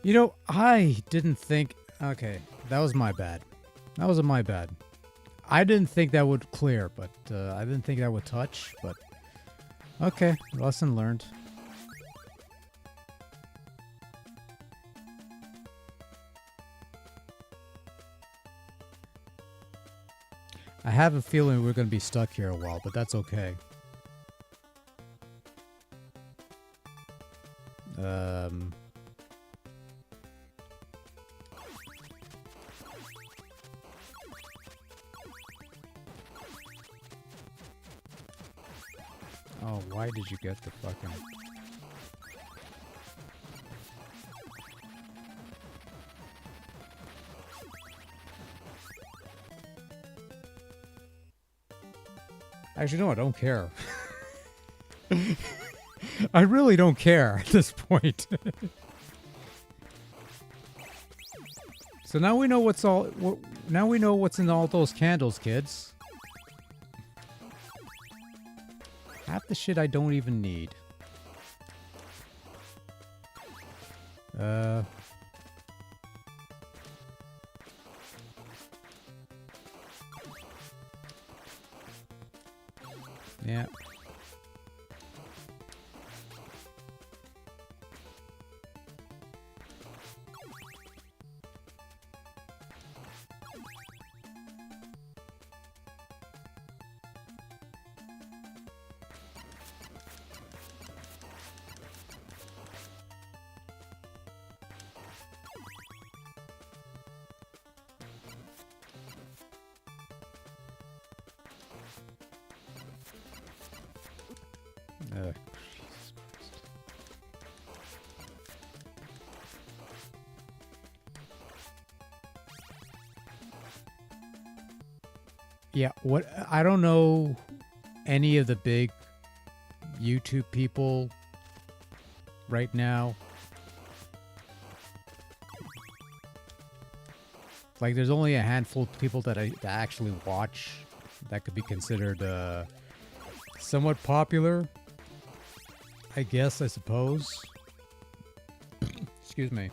You know, I didn't think... Okay, that was my bad. That was my bad. I didn't think that would clear, but I didn't think that would touch, but... Okay, lesson learned. I have a feeling we're going to be stuck here a while, but that's okay. Oh, why did you get the fucking... Actually, no, I don't care. I really don't care at this point. So now we know what's all... Now we know what's in all those candles, kids. Half the shit I don't even need. Yeah. Jesus Christ. Yeah, what I don't know any of the big YouTube people right now. Like, there's only a handful of people that that actually watch that could be considered somewhat popular, I guess, I suppose. Excuse me.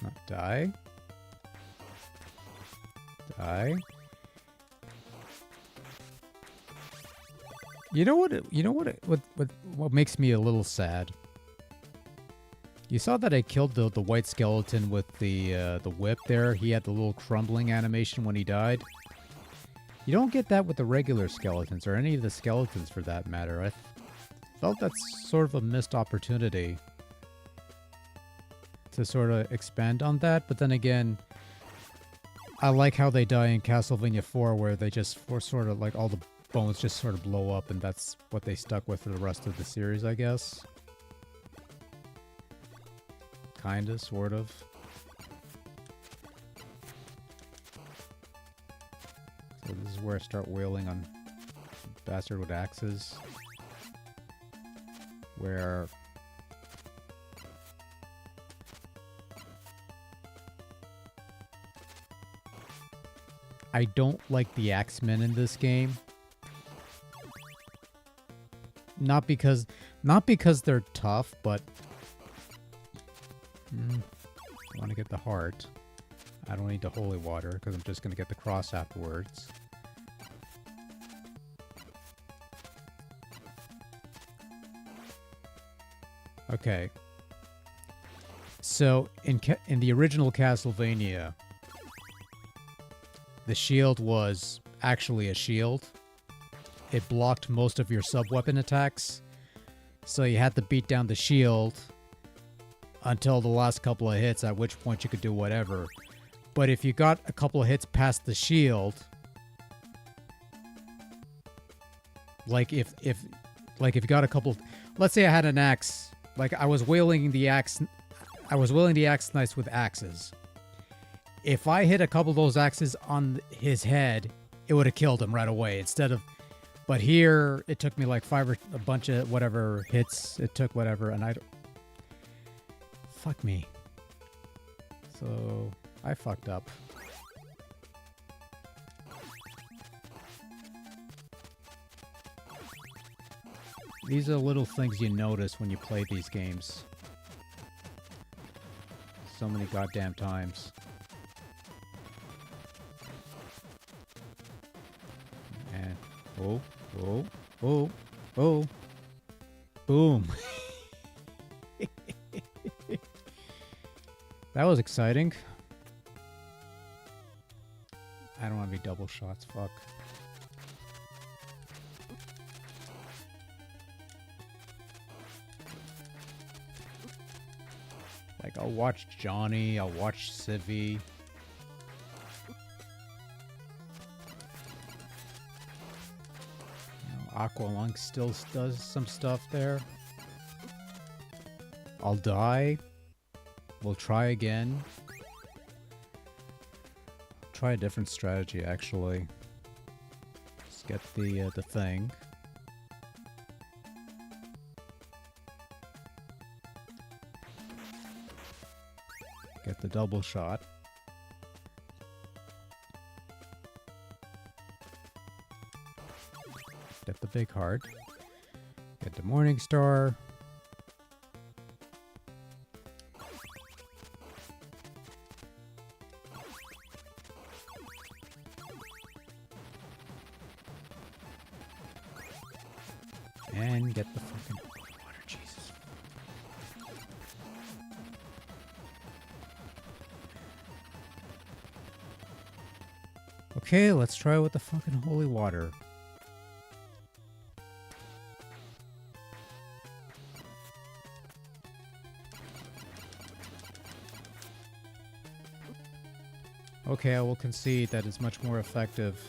Not die. Die. You know what makes me a little sad? You saw that I killed the white skeleton with the whip there. He had the little crumbling animation when he died. You don't get that with the regular skeletons, or any of the skeletons for that matter. I felt that's sort of a missed opportunity to sort of expand on that. But then again, I like how they die in Castlevania 4, where they just sort of like all the bones just sort of blow up, and that's what they stuck with for the rest of the series, I guess. Kinda, sort of. So this is where I start wailing on bastard with axes. Where... I don't like the axemen in this game. Not because they're tough, but... I want to get the heart. I don't need the holy water, because I'm just going to get the cross afterwards. Okay. So, in the original Castlevania, the shield was actually a shield. It blocked most of your sub-weapon attacks, so you had to beat down the shield until the last couple of hits, at which point you could do whatever. But if you got a couple of hits past the shield, like if you got a couple, let's say I had an axe, like I was wielding the axe knights with axes. If I hit a couple of those axes on his head, it would have killed him right away. But here it took me like a bunch of whatever hits. It took whatever, and fuck me. So I fucked up. These are little things you notice when you play these games. So many goddamn times. And oh. Boom. That was exciting. I don't want to be double shots, fuck. Like, I'll watch Johnny, I'll watch Civvy. Aqualung still does some stuff there. I'll die. We'll try again. Try a different strategy, actually. Let's get the thing. Get the double shot. Get the big heart. Get the Morning Star. And get the fucking water, Jesus. Okay, let's try with the fucking holy water. Okay, I will concede that it's much more effective.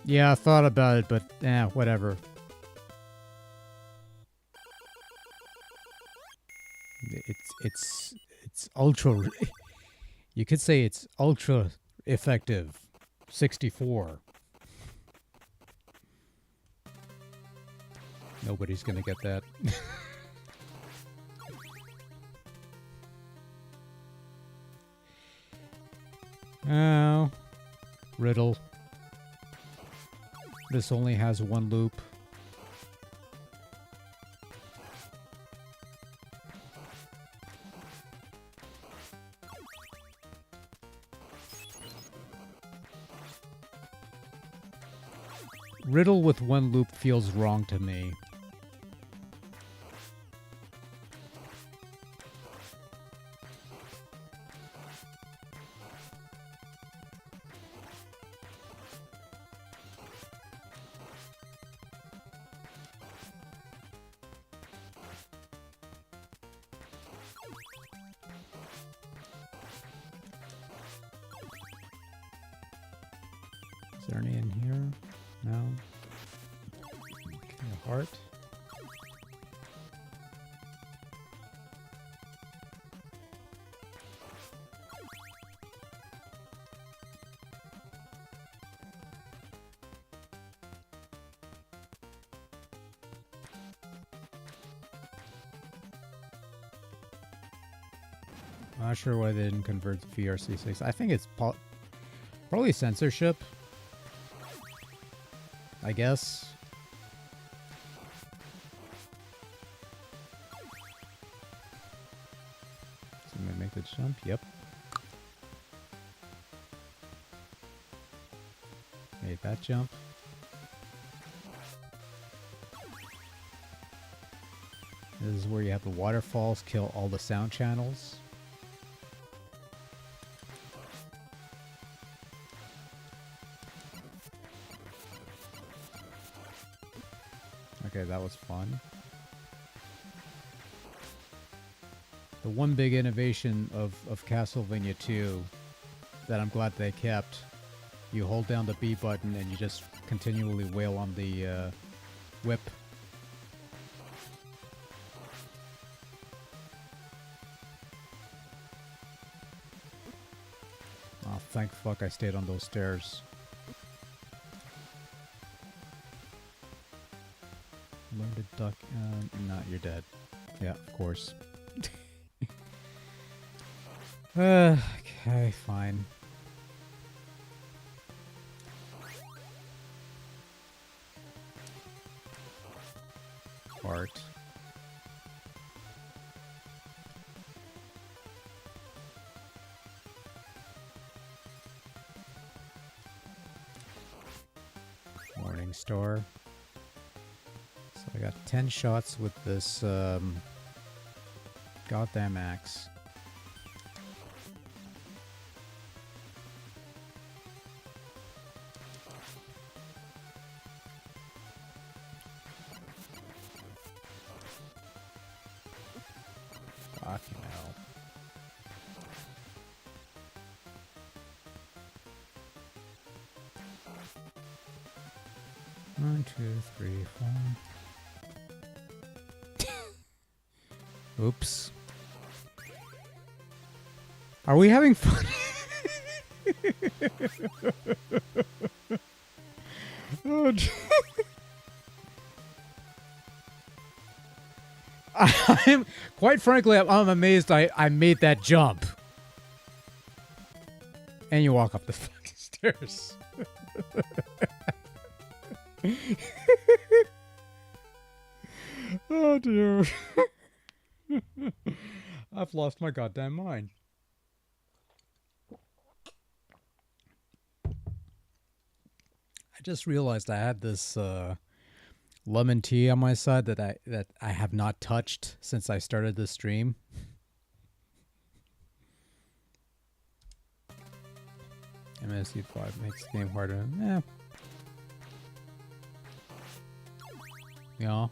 Yeah, I thought about it, but whatever. It's ultra. You could say it's ultra effective. 64. Nobody's gonna get that. Oh, riddle. This only has one loop. Riddle with one loop feels wrong to me. Is there any in here? No. Okay, a heart. I'm not sure why they didn't convert to VRC6. I think it's probably censorship. I guess. So I'm gonna make the jump. Yep. Made that jump. This is where you have the waterfalls kill all the sound channels. Okay, that was fun. The one big innovation of Castlevania 2 that I'm glad they kept, you hold down the B button and you just continually wail on the whip. Oh, thank fuck I stayed on those stairs. Learn to duck. No, you're dead. Yeah, of course. Okay, fine. Fart. Morning Star. So I got 10 shots with this goddamn axe. Fucking hell. One, two, three, four. Oops. Are we having fun? Oh, I'm quite frankly, I'm amazed I made that jump. And you walk up the fucking stairs. Oh dear. I've lost my goddamn mind. I just realized I had this lemon tea on my side that I have not touched since I started the stream. MSU5 makes the game harder. Yeah. Yeah.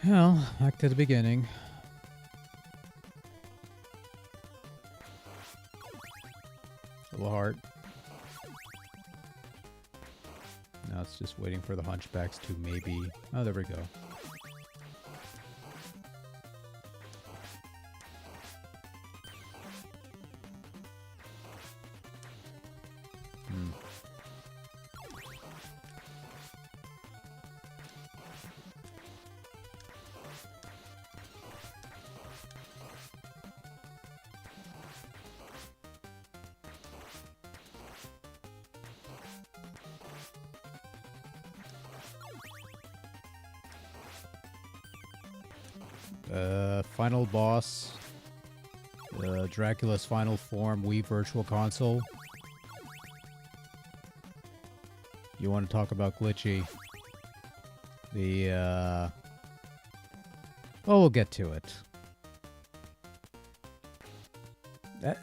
Well, back to the beginning. Little heart. Now it's just waiting for the hunchbacks to maybe... Oh, there we go. Final boss, Dracula's final form, Wii Virtual Console. You want to talk about glitchy? Well, we'll get to it.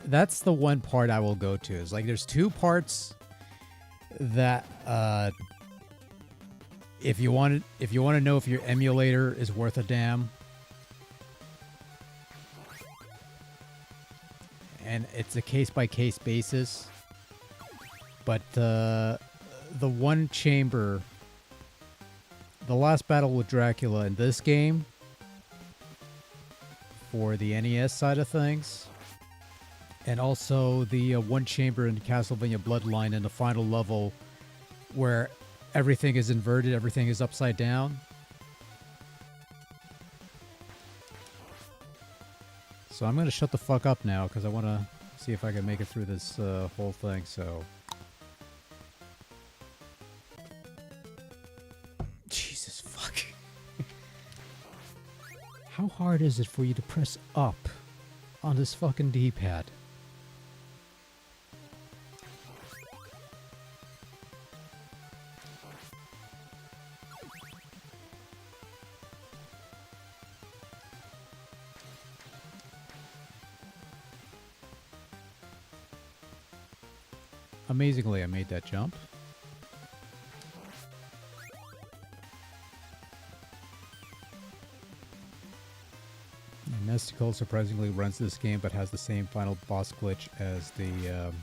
That's the one part I will go to. Is like there's two parts that if you want to know if your emulator is worth a damn. And it's a case-by-case basis. But the one chamber, the last battle with Dracula in this game, for the NES side of things, and also the one chamber in Castlevania Bloodline in the final level, where everything is inverted, everything is upside down. So I'm going to shut the fuck up now because I want to see if I can make it through this whole thing, so... Jesus fuck. How hard is it for you to press up on this fucking D-pad? Amazingly, I made that jump. Mystical surprisingly runs this game, but has the same final boss glitch as the...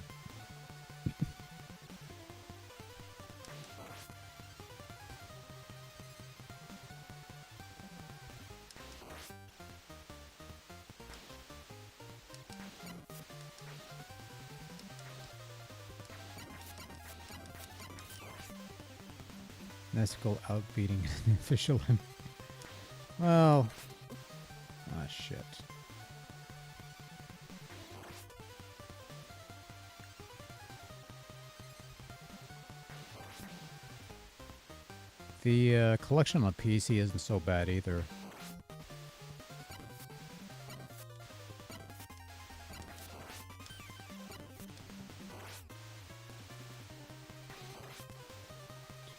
Mystical outbeating the official. Well... Ah, shit. The collection on PC isn't so bad either.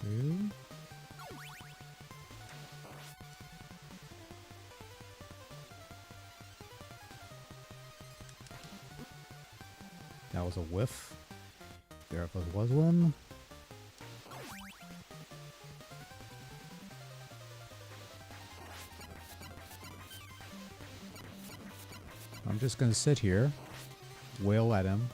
2. That was a whiff. There was one. I'm just gonna sit here, wail at him.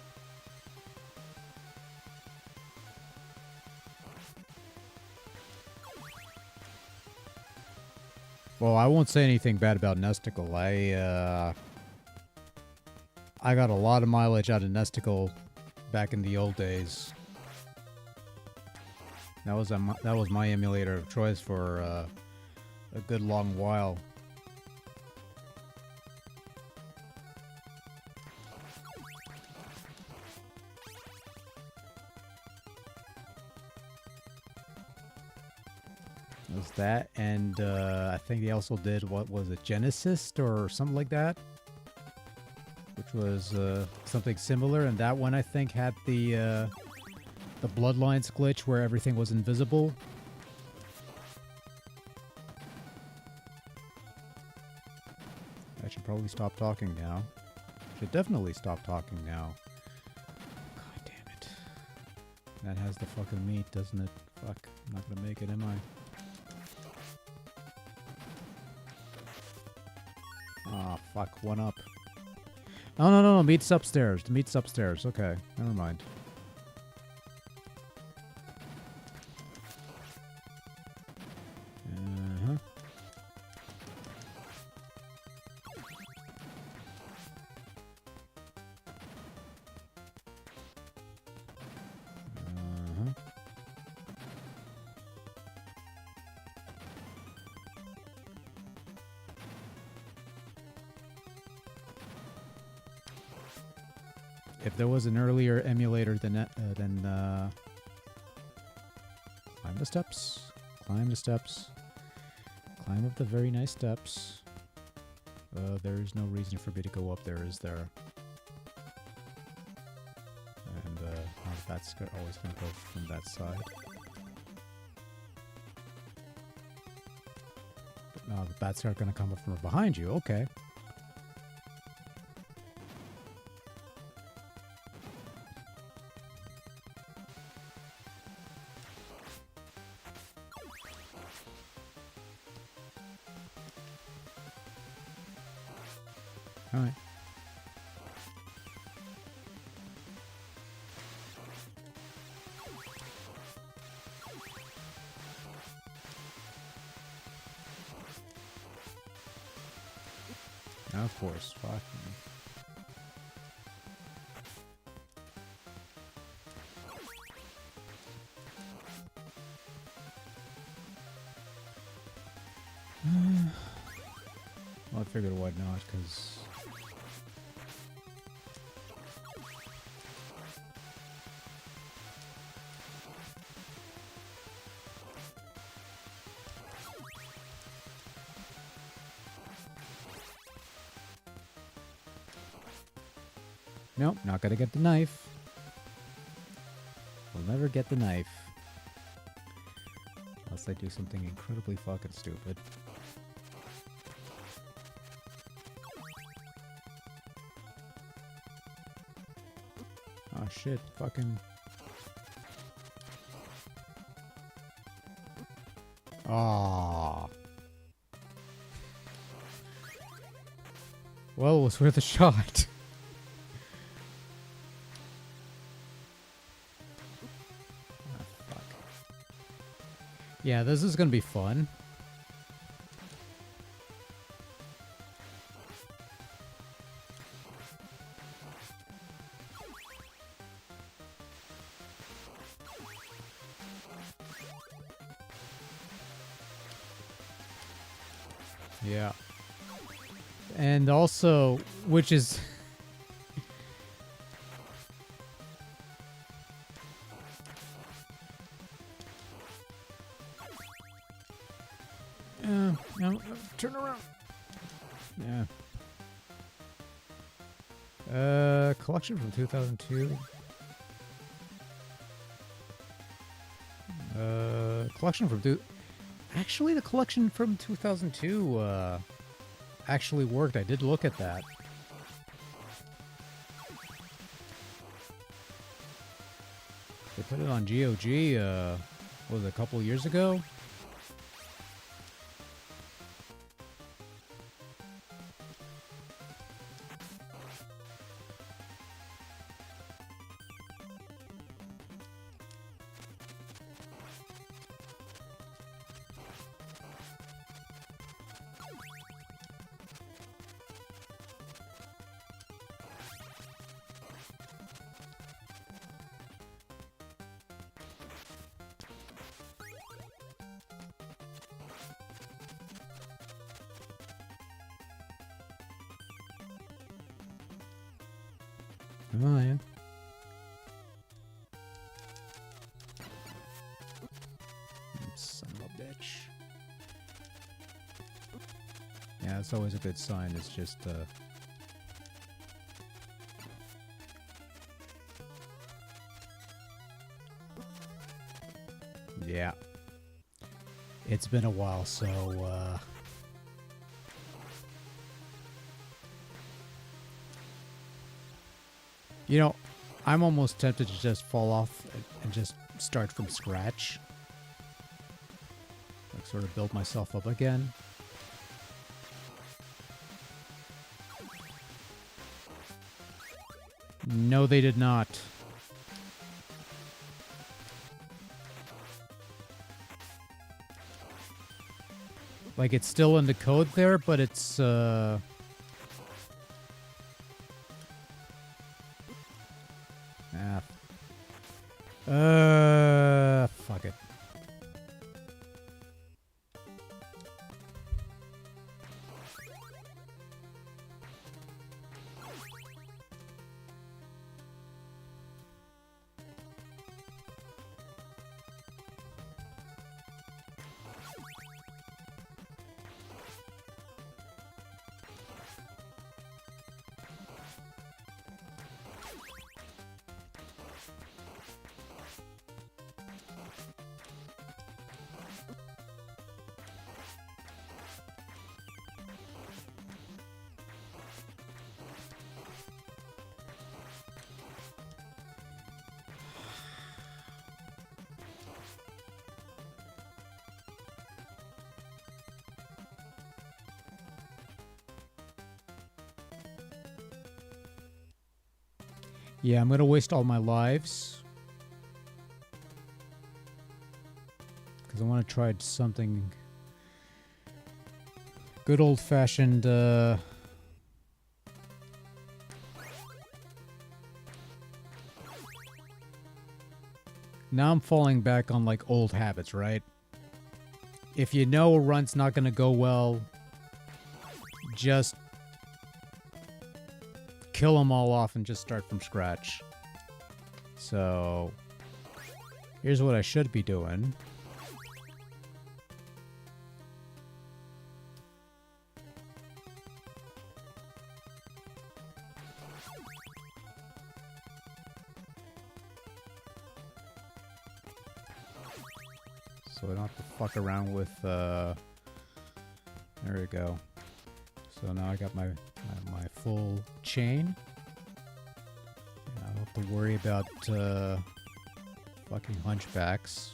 Well, I won't say anything bad about Nesticle. I got a lot of mileage out of Nesticle back in the old days. That was my emulator of choice for a good long while. Was that, and I think they also did, what was it, Genesis or something like that, which was something similar. And that one I think had the Bloodlines glitch where everything was invisible. I should probably stop talking now. Should definitely stop talking now. God damn it! That has the fucking meat, doesn't it? Fuck, I'm not gonna make it, am I? Ah, oh, fuck, one up. Oh, no, meat's upstairs. The meat's upstairs. Okay, never mind. Uh-huh. Uh-huh. If there was an earlier emulator than climb the steps, climb the steps, climb up the very nice steps. There is no reason for me to go up there, is there? And that's always going to go from that side. But, the bats are going to come up from behind you. Okay. All right. Now, of course, fuck me. Well, I figured why not, because... Nope, not gonna get the knife. We'll never get the knife. Unless I do something incredibly fucking stupid. Oh shit, fucking... Ah. Well, it was worth a shot. Yeah, this is gonna be fun. Yeah. And also, which is... no, turn around. Yeah. Collection from 2002. collection from actually the collection from 2002 actually worked. I did look at that. They put it on GOG, what was it, a couple years ago? Oh, yeah. Son of a bitch. Yeah, that's always a good sign. It's just, yeah. It's been a while, so, you know, I'm almost tempted to just fall off and just start from scratch. Like, sort of build myself up again. No, they did not. Like, it's still in the code there, but it's, fuck it. Yeah, I'm gonna waste all my lives. Because I want to try something good old-fashioned, now I'm falling back on, like, old habits, right? If you know a run's not gonna go well, just kill them all off and just start from scratch. So, here's what I should be doing. So I don't have to fuck around with, there we go. So now I got my full chain. And I don't have to worry about fucking hunchbacks.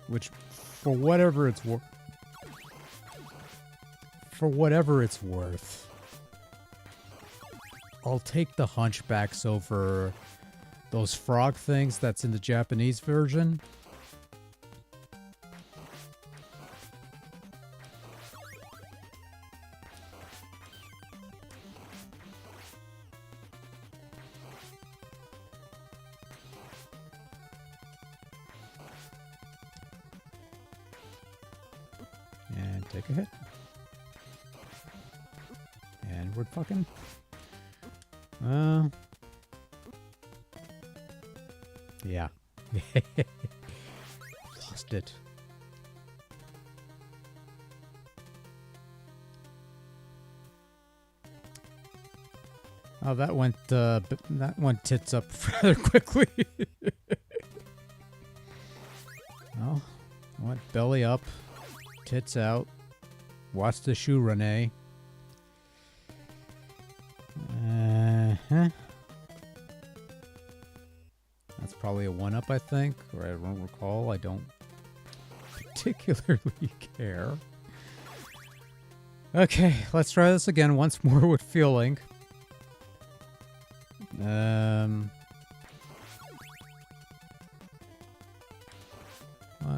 Which, for whatever it's worth, I'll take the hunchbacks over those frog things that's in the Japanese version. And take a hit. And we're fucking... yeah. Lost it. Oh, that went tits up rather quickly. Well, what? Belly up, tits out. Watch the shoe, Renee. That's probably a 1-up, I think, or I don't recall. I don't particularly care. Okay, let's try this again once more with feeling. What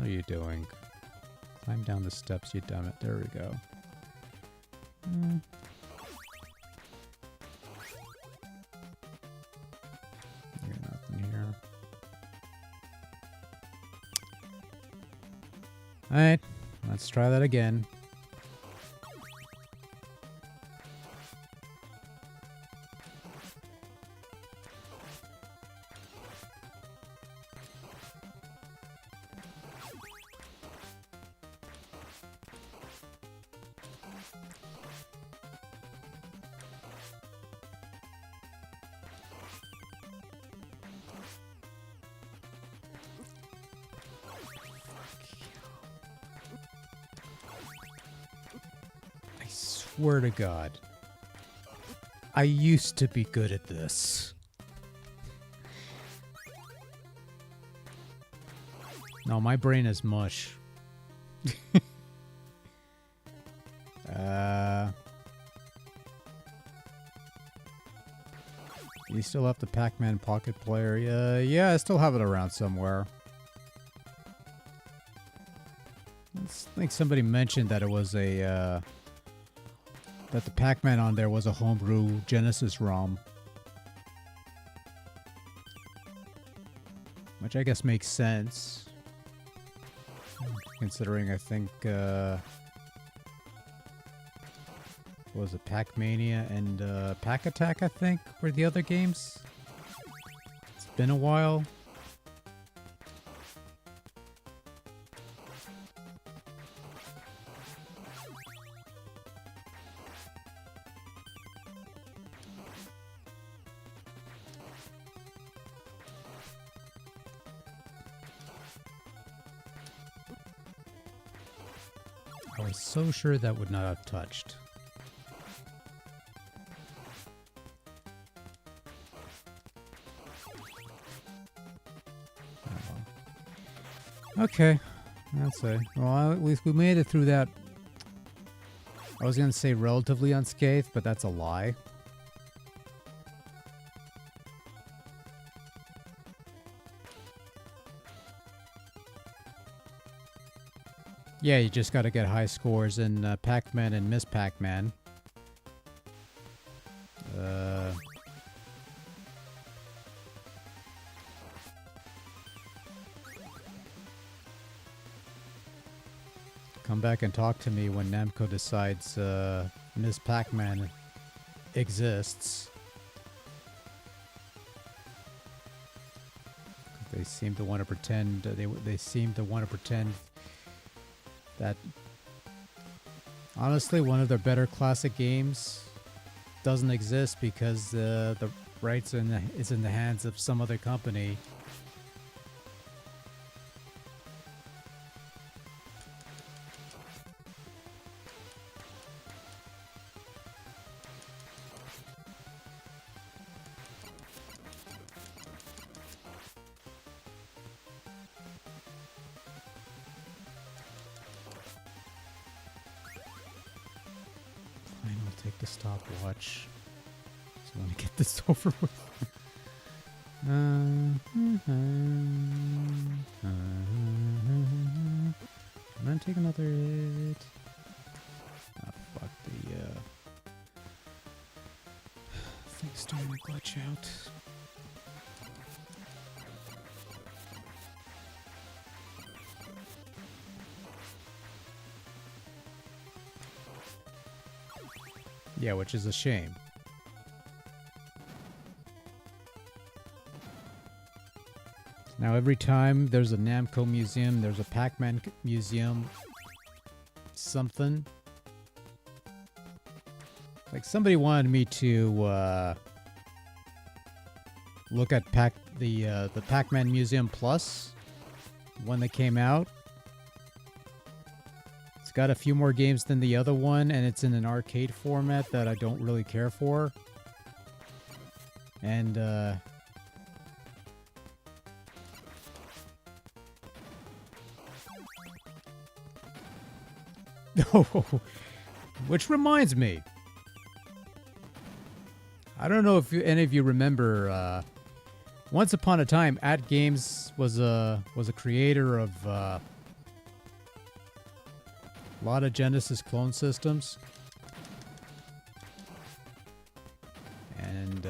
are you doing? Climb down the steps, you dumb it. There we go. Nothing here. Alright, let's try that again. Swear to God, I used to be good at this. No, my brain is mush. You still have the Pac-Man Pocket Player? Yeah, I still have it around somewhere. I think somebody mentioned that it was a that the Pac-Man on there was a homebrew Genesis ROM. Which I guess makes sense. Considering I think, what was it, Pac-Mania and Pac Attack, I think, were the other games? It's been a while. I was so sure that would not have touched. Okay, that's it. Well, at least we made it through that. I was going to say relatively unscathed, but that's a lie. Yeah, you just got to get high scores in Pac-Man and Miss Pac-Man. Come back and talk to me when Namco decides Miss Pac-Man exists. They seem to want to pretend. They seem to want to pretend that honestly one of their better classic games doesn't exist because the rights is in the hands of some other company. I'll take the stopwatch. So I want to get this over with. I'm gonna take another hit. Oh, fuck, the thing's starting to glitch out. Yeah, which is a shame. Now every time there's a Namco museum, there's a Pac-Man museum, something. Like somebody wanted me to look at the Pac-Man Museum Plus when they came out. It's got a few more games than the other one, and it's in an arcade format that I don't really care for. And which reminds me, I don't know if any of you remember. Once upon a time, At Games was a creator of a lot of Genesis clone systems, and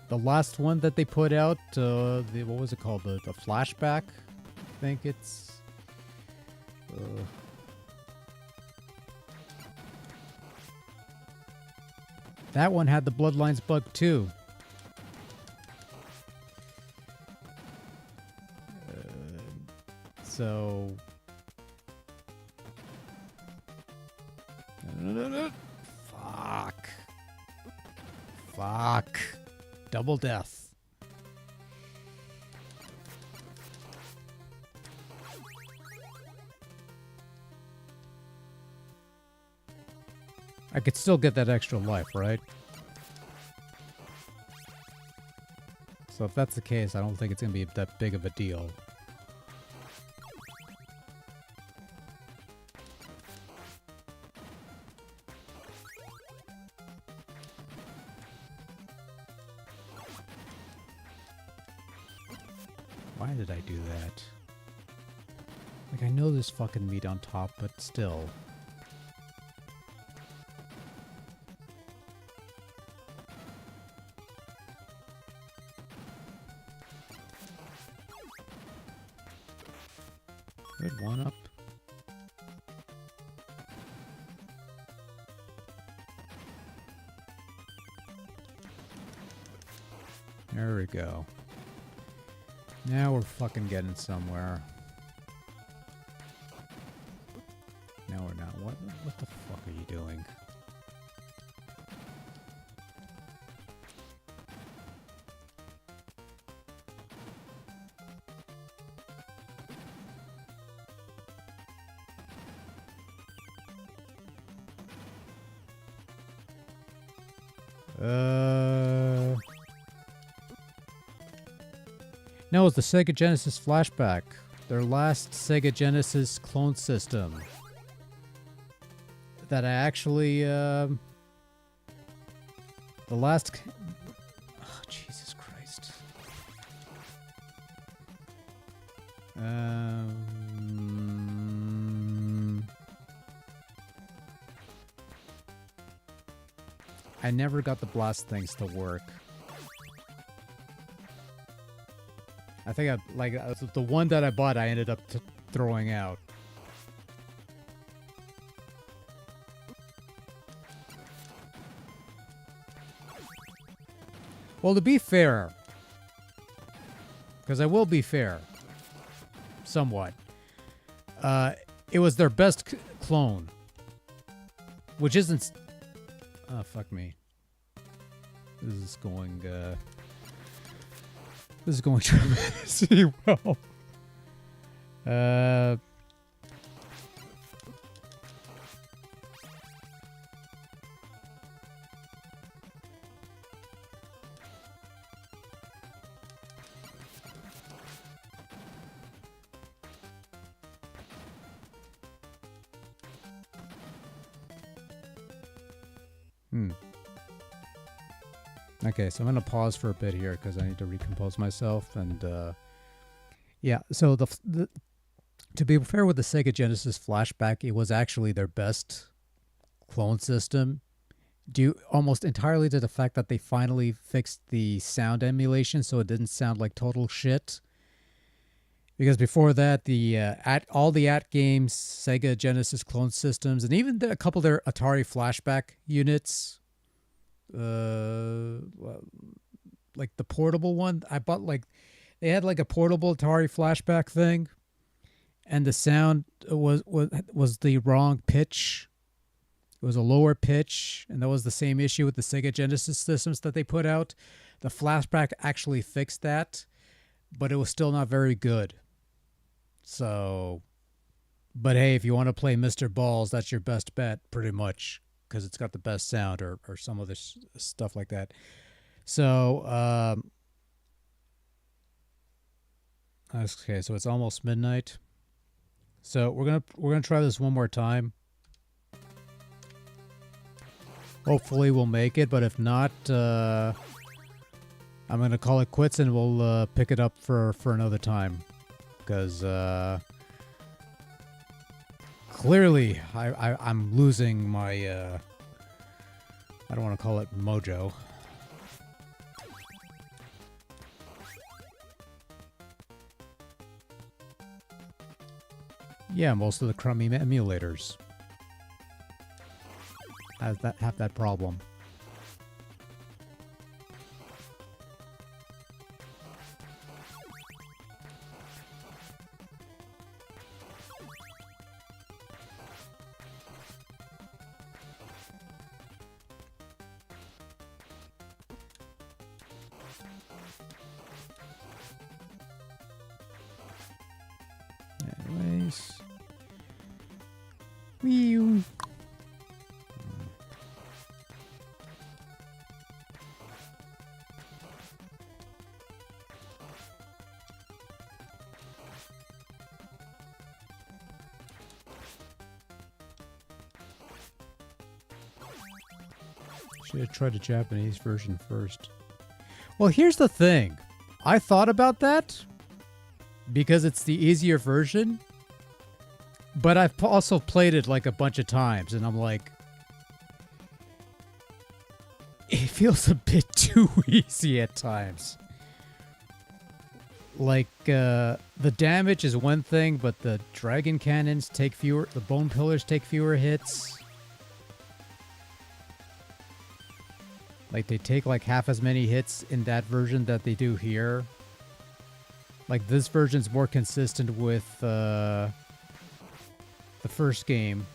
the last one that they put out, what was it called? The Flashback, I think it's. That one had the Bloodlines bug too. So... Fuck. Fuck. Double death. I could still get that extra life, right? So if that's the case, I don't think it's going to be that big of a deal. Why did I do that? Like, I know there's fucking meat on top, but still. Good one up. There we go. Now we're fucking getting somewhere. No, we're not. What the fuck are you doing? No, it's the Sega Genesis Flashback. Their last Sega Genesis clone system. That I actually, the last... Oh, Jesus Christ. I never got the blast things to work. I think the one that I bought, I ended up throwing out. Well, to be fair, because I will be fair, somewhat, it was their best clone, which isn't... Oh, fuck me. This is going tremendously well. Okay, so I'm going to pause for a bit here because I need to recompose myself. And yeah, so to be fair with the Sega Genesis Flashback, it was actually their best clone system, due almost entirely to the fact that they finally fixed the sound emulation so it didn't sound like total shit. Because before that, all the At Games Sega Genesis clone systems, and even a couple of their Atari Flashback units, like the portable one I bought, like they had like a portable Atari Flashback thing, and the sound was the wrong pitch, It was a lower pitch, and that was the same issue with the Sega Genesis systems that they put out. The flashback actually fixed that, but it was still not very good. So, but hey, if you want to play Mr. Balls, that's your best bet, pretty much, because it's got the best sound or some other stuff like that. So, okay, so it's almost midnight. So we're gonna try this one more time. Hopefully we'll make it, but if not, I'm gonna call it quits and we'll pick it up for another time, because clearly I'm losing my I don't want to call it mojo. Yeah, most of the crummy emulators have that problem. Anyways. Whew. Should have tried the Japanese version first. Well, here's the thing. I thought about that because it's the easier version, but I've also played it like a bunch of times, and I'm like, it feels a bit too easy at times. Like, the damage is one thing, but the dragon cannons take fewer, the bone pillars take fewer hits. Like, they take like half as many hits in that version that they do here. Like, this version's more consistent with the first game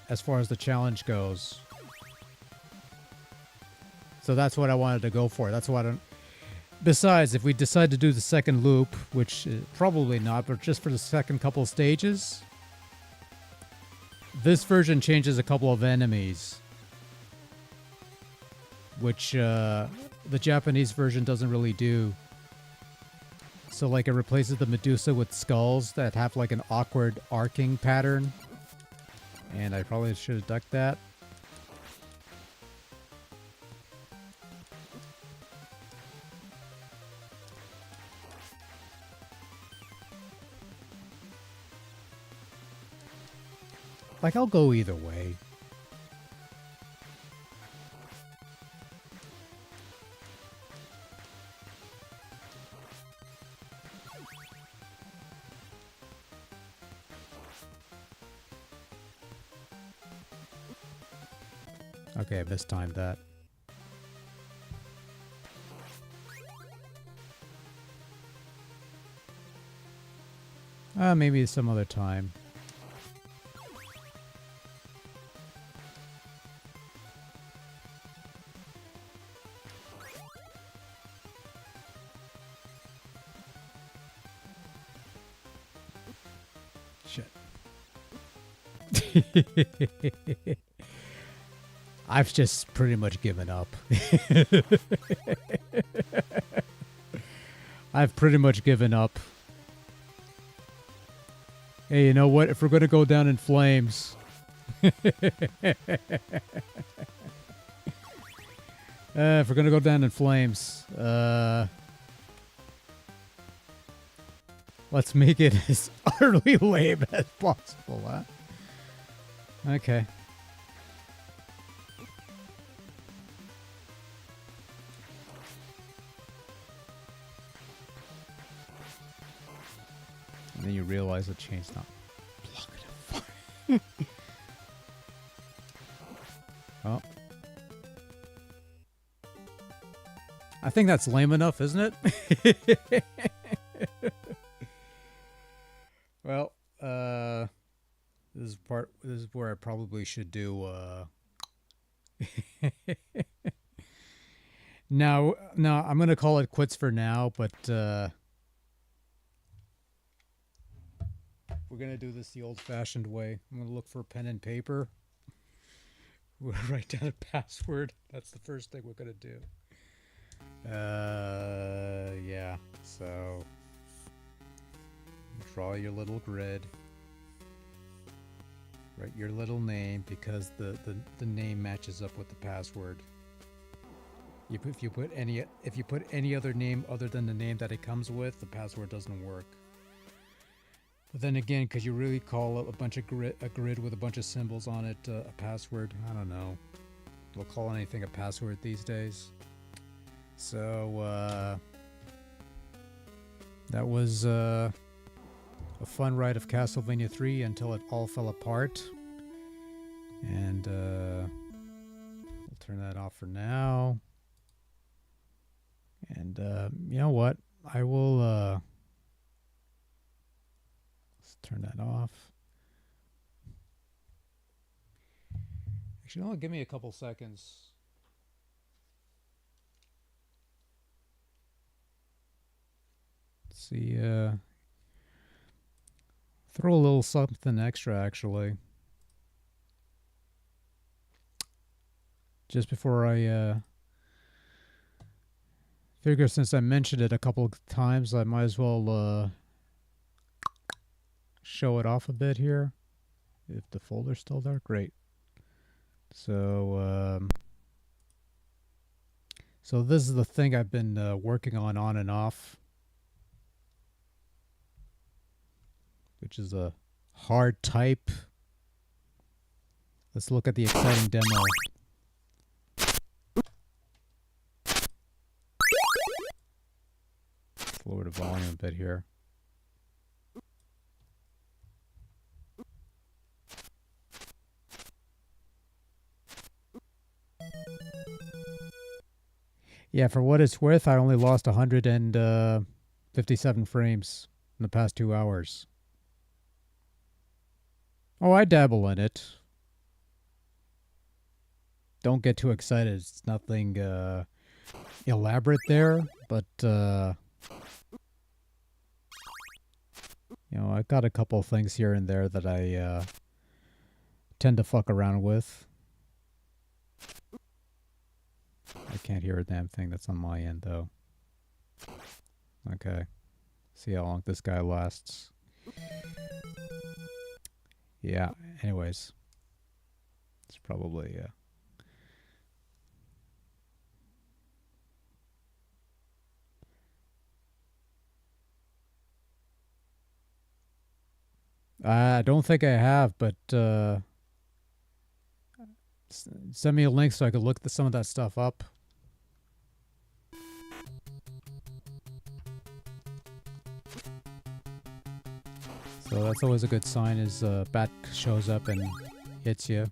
as far as the challenge goes. So that's what I wanted to go for. That's what I... Besides, if we decide to do the second loop, which probably not, but just for the second couple of stages, this version changes a couple of enemies, which the Japanese version doesn't really do. So, like, it replaces the Medusa with skulls that have, like, an awkward arcing pattern. And I probably should have ducked that. Like, I'll go either way. Okay, I mistimed that. Maybe some other time. Shit. I've just pretty much given up. I've pretty much given up. Hey, you know what? If we're going to go down in flames... if we're going to go down in flames... let's make it as utterly lame as possible, huh? Okay. And then you realize the chain's not blocking it. Oh. I think that's lame enough, isn't it? Well, this is where I probably should do Now, I'm gonna call it quits for now, but we're gonna do this the old-fashioned way. I'm gonna look for pen and paper. We'll write down a password. That's the first thing we're gonna do. Yeah. So, draw your little grid. Write your little name because the name matches up with the password. If you put any other name other than the name that it comes with, the password doesn't work. But then again, could you really call a grid with a bunch of symbols on it a password? I don't know. We'll call anything a password these days. So that was a fun ride of Castlevania 3 until it all fell apart. And we'll turn that off for now. And you know what? I will let's turn that off. Actually, no, give me a couple seconds. Let's see, throw a little something extra actually. Just before I figure, since I mentioned it a couple of times, I might as well show it off a bit here. If the folder's still there, great. So so this is the thing I've been working on and off, which is a hard type. Let's look at the exciting demo. Let's lower the volume a bit here. Yeah, for what it's worth, I only lost 157 frames in the past 2 hours. Oh, I dabble in it. Don't get too excited. It's nothing elaborate there, but you know, I got a couple of things here and there that I tend to fuck around with. I can't hear a damn thing. That's on my end, though. Okay. See how long this guy lasts. Yeah, anyways. It's probably, I don't think I have, but send me a link so I could look some of that stuff up. So that's always a good sign, is bat shows up and hits you.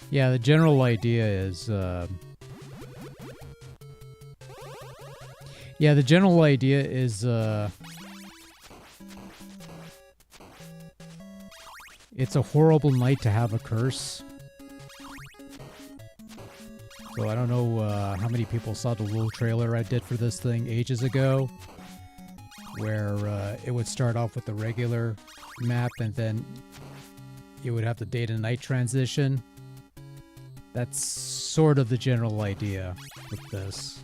Yeah, the general idea is it's a horrible night to have a curse. So I don't know how many people saw the little trailer I did for this thing ages ago, where it would start off with the regular map and then you would have the day to night transition. That's sort of the general idea with this.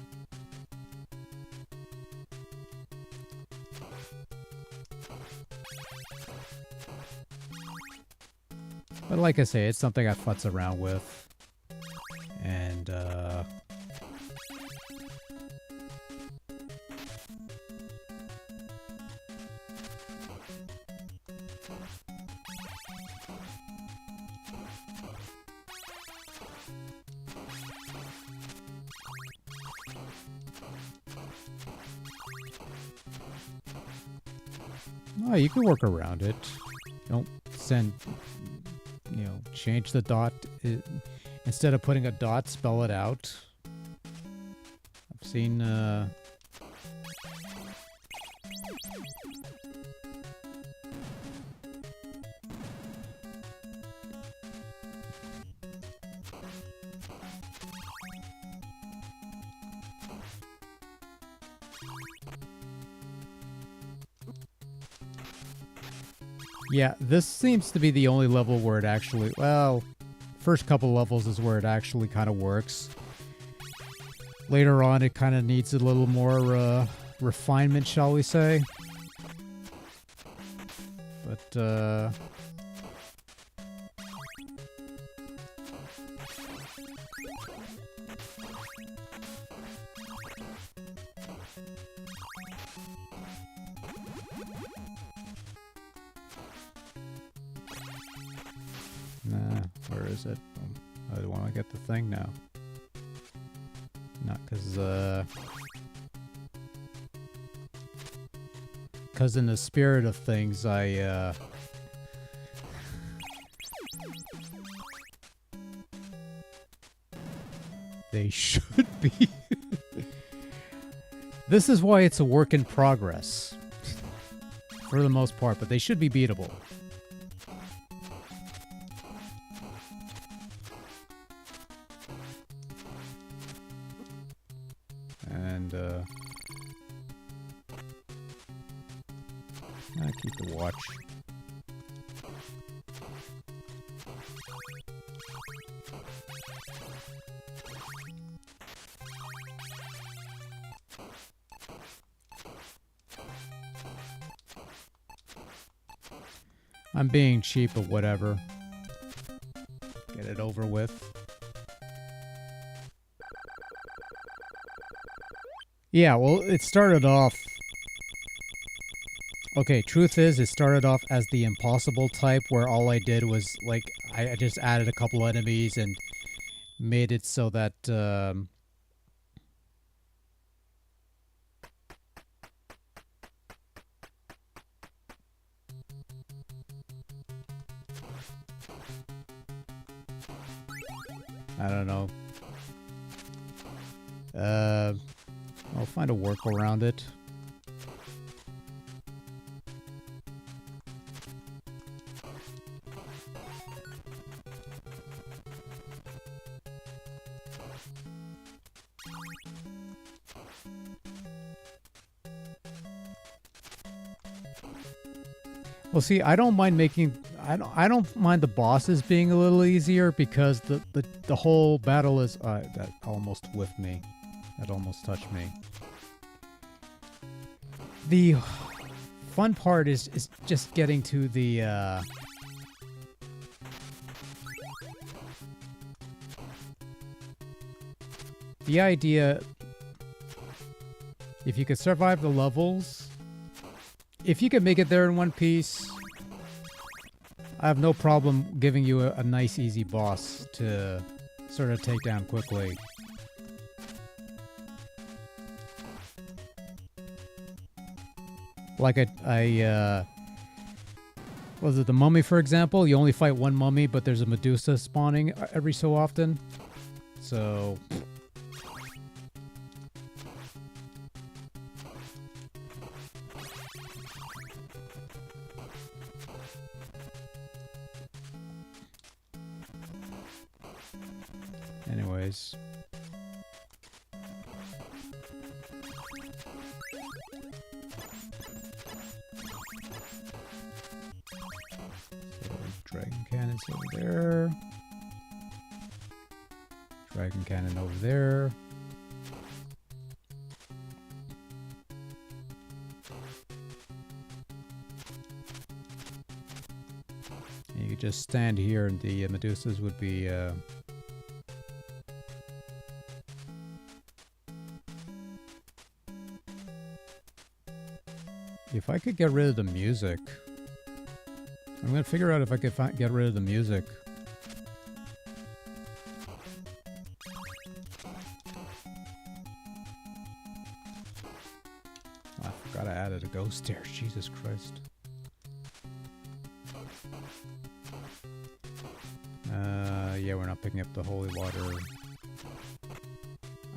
But like I say, it's something I futz around with. And oh, you can work around it. Don't change the dot. Instead of putting a dot, spell it out. I've seen Yeah, this seems to be the only level where it actually... Well, first couple levels is where it actually kind of works. Later on, it kind of needs a little more refinement, shall we say. But, nah, where is it? I want to get the thing now. Not because in the spirit of things, they should be. This is why it's a work in progress. For the most part, but they should be beatable. And, I keep the watch. I'm being cheap, but whatever. Get it over with. Yeah, well, it started off... Okay, truth is, it started off as the impossible type, where all I did was, like, I just added a couple enemies and made it so that, I don't know. I'll find a workaround it. Well, see, I don't mind making... I don't mind the bosses being a little easier because the whole battle is... that almost whiffed me. That almost touched me. The fun part is just getting to the... the idea... If you could survive the levels... If you could make it there in one piece, I have no problem giving you a nice, easy boss to sort of take down quickly. Like was it the mummy, for example? You only fight one mummy, but there's a Medusa spawning every so often. So... Anyways. So, dragon cannons over there. Dragon cannon over there. And you could just stand here and the Medusas would be... If I could get rid of the music... I'm gonna figure out if I could get rid of the music. I forgot I added a ghost there. Jesus Christ. Yeah, we're not picking up the holy water.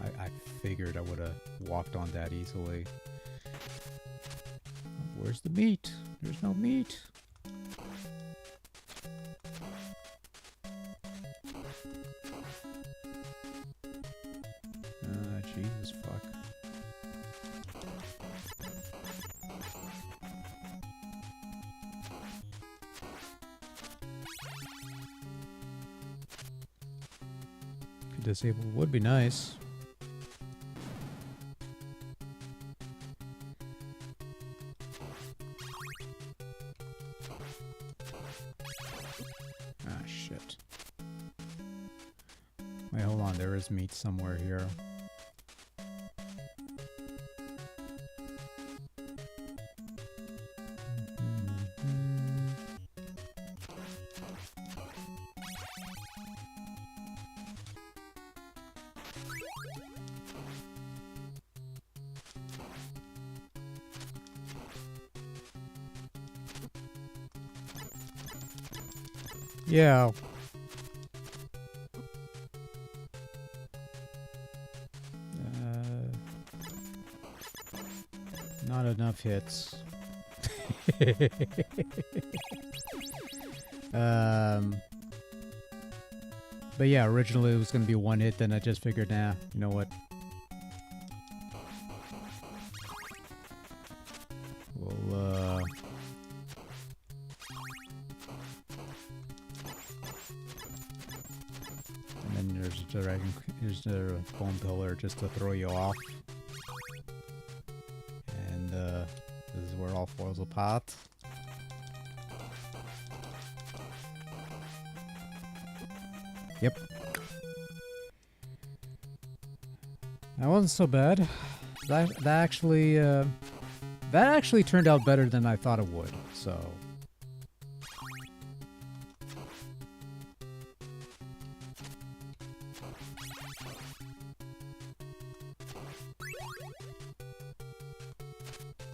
I figured I would have walked on that easily. Where's the meat? There's no meat. Jesus fuck. disabled would be nice. Ah, shit. Wait, hold on. There is meat somewhere here. Yeah. Not enough hits. But yeah, originally it was gonna be one hit, then I just figured, nah, you know what? We'll, and then there's a dragon, here's the bone pillar just to throw you off. And, this is where all falls apart. Yep. That wasn't so bad. That actually turned out better than I thought it would. So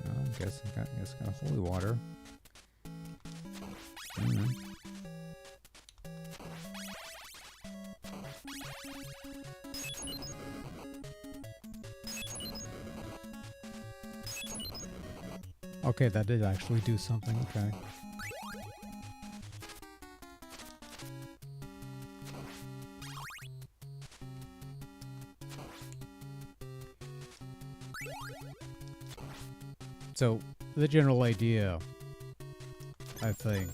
I guess got holy water. Okay, that did actually do something. Okay. So, the general idea, I think.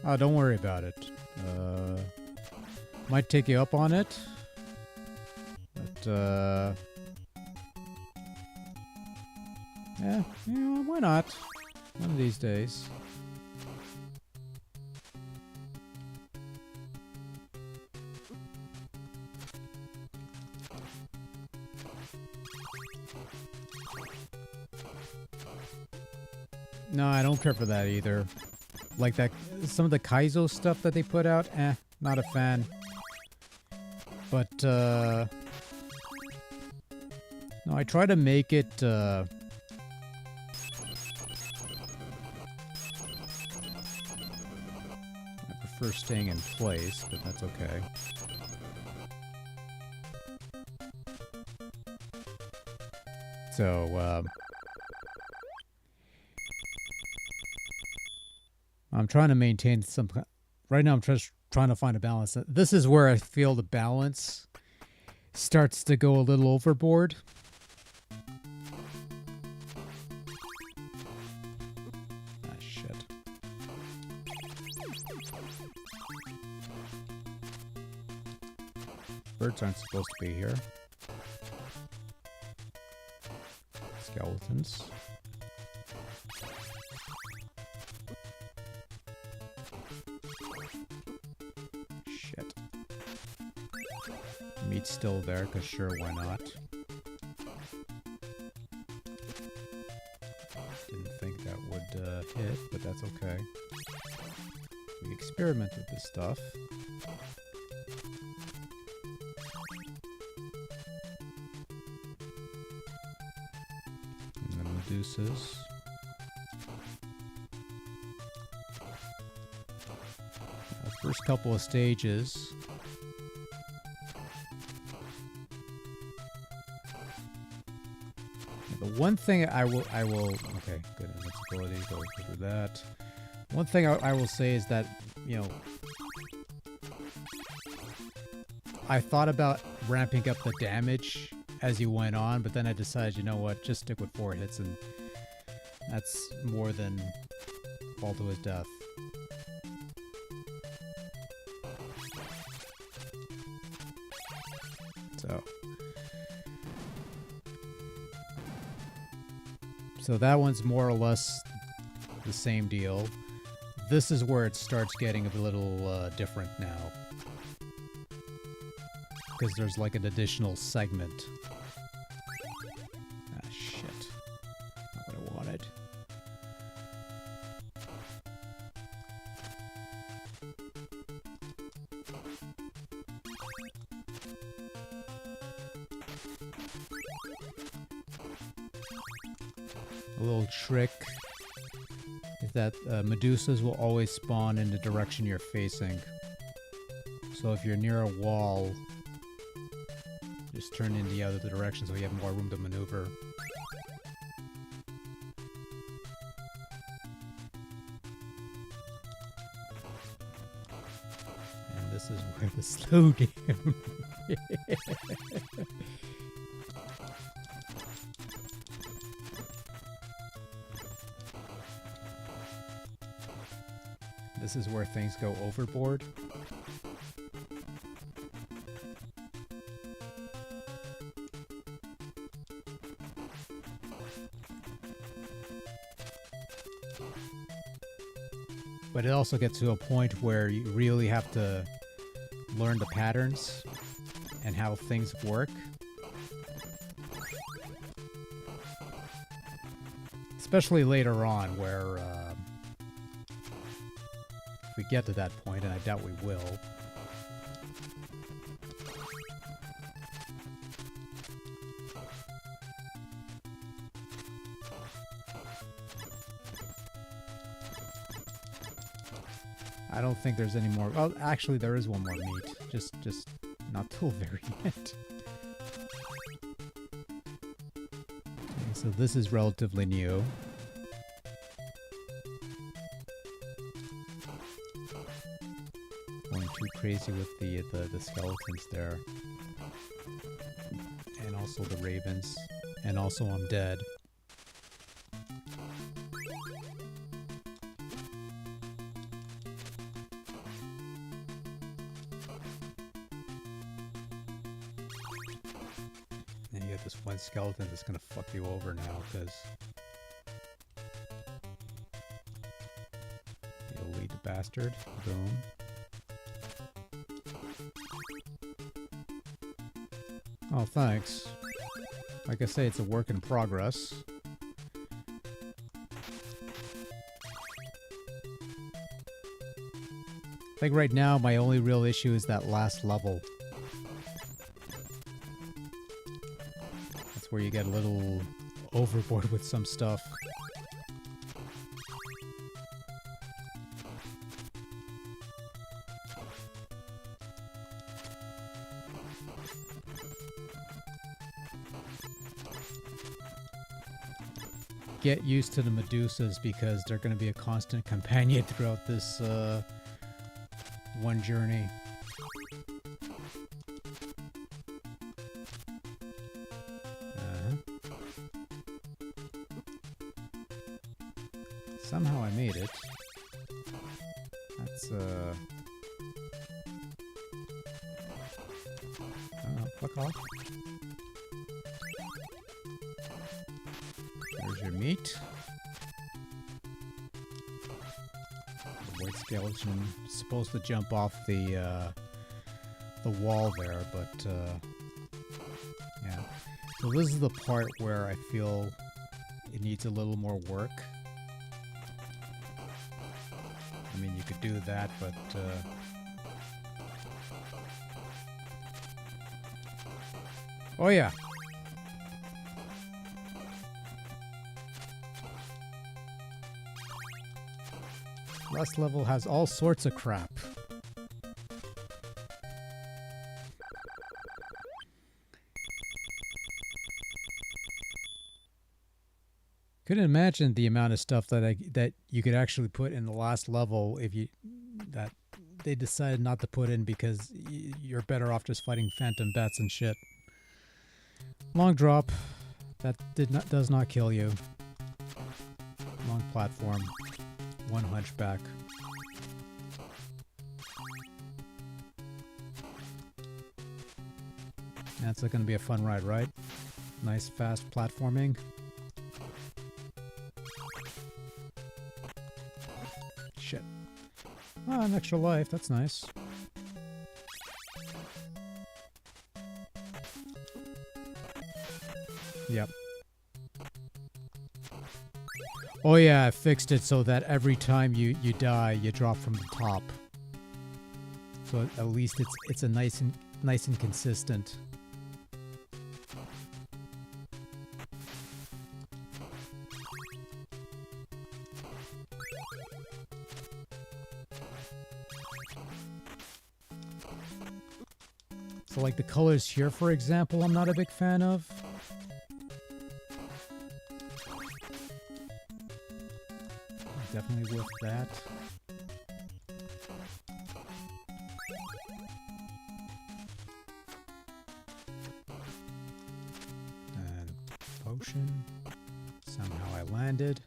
Oh, don't worry about it. Might take you up on it, but yeah, you know, why not? One of these days. No, I don't care for that either. Like that, some of the Kaizo stuff that they put out, not a fan. But, no, I try to make it, I prefer staying in place, but that's okay. So, I'm trying to maintain some... Right now I'm just trying to find a balance. This is where I feel the balance starts to go a little overboard. Ah, shit. Birds aren't supposed to be here. Skeletons. Meat's still there, because sure, why not? Didn't think that would hit, but that's okay. We experiment with this stuff. And the Medusas. The first couple of stages. The one thing I will, okay, good invincibility, go through that. One thing I will say is that, you know, I thought about ramping up the damage as you went on, but then I decided, you know what, just stick with 4 hits, and that's more than fall to his death. So that one's more or less the same deal. This is where it starts getting a little different now, because there's like an additional segment. Ah, shit. Not what I wanted. A little trick is that Medusas will always spawn in the direction you're facing. So if you're near a wall, just turn in the other direction so you have more room to maneuver. And this is where the slow game. This is where things go overboard. But it also gets to a point where you really have to learn the patterns and how things work. Especially later on, where if we get to that point, and I doubt we will, I don't think there's any more. Well, actually, there is one more meat. Just not till very end. Okay, so this is relatively new. Going too crazy with the skeletons there, and also the ravens, and also I'm dead. And you got this one skeleton that's gonna fuck you over now, because you'll lead the bastard. Boom. Oh, thanks. Like I say, it's a work in progress. I think right now my only real issue is that last level. That's where you get a little overboard with some stuff. Get used to the Medusas, because they're going to be a constant companion throughout this one journey. Somehow I made it. That's oh, fuck off. There's your meat. The white skeleton is supposed to jump off the wall there, but yeah. So this is the part where I feel it needs a little more work. I mean, you could do that, but oh yeah. Last level has all sorts of crap. Couldn't imagine the amount of stuff that you could actually put in the last level if that they decided not to put in, because you're better off just fighting phantom bats and shit. Long drop. That does not kill you. Long platform. One hunchback. That's going to be a fun ride, right? Nice, fast platforming. Shit. Oh, an extra life. That's nice. Yep. Oh yeah, I fixed it so that every time you die, you drop from the top. So at least it's a nice and consistent. So like the colors here, for example, I'm not a big fan of. Definitely with that. And potion. Somehow I landed.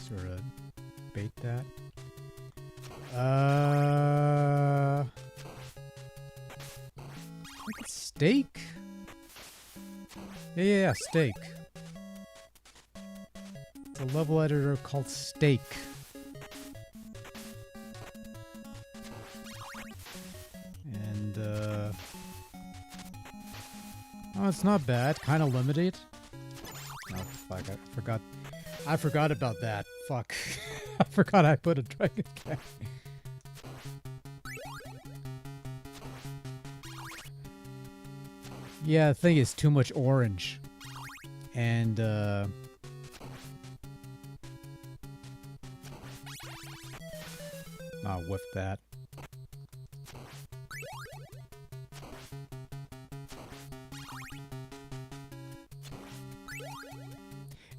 Sort of bait that. I think it's steak? Yeah, steak. It's a level editor called Steak. And, oh, it's not bad. Kind of limited. Oh, fuck, I forgot about that. Fuck. I forgot I put a dragon cat. Yeah, the thing is too much orange. And, I'll whiff that.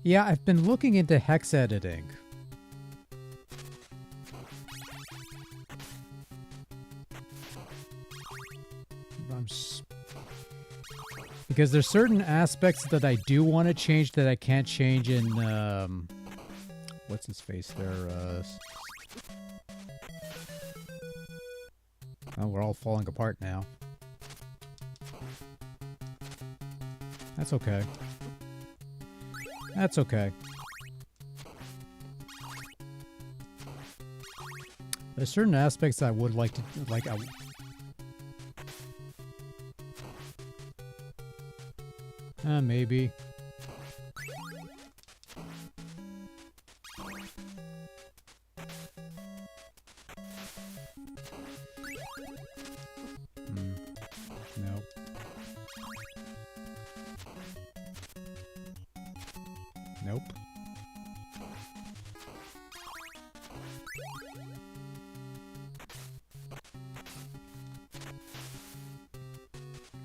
Yeah, I've been looking into hex editing. Because there's certain aspects that I do want to change that I can't change in, what's his face there? Oh, we're all falling apart now. That's okay. That's okay. There's certain aspects I would like to, like, maybe. Nope. Nope.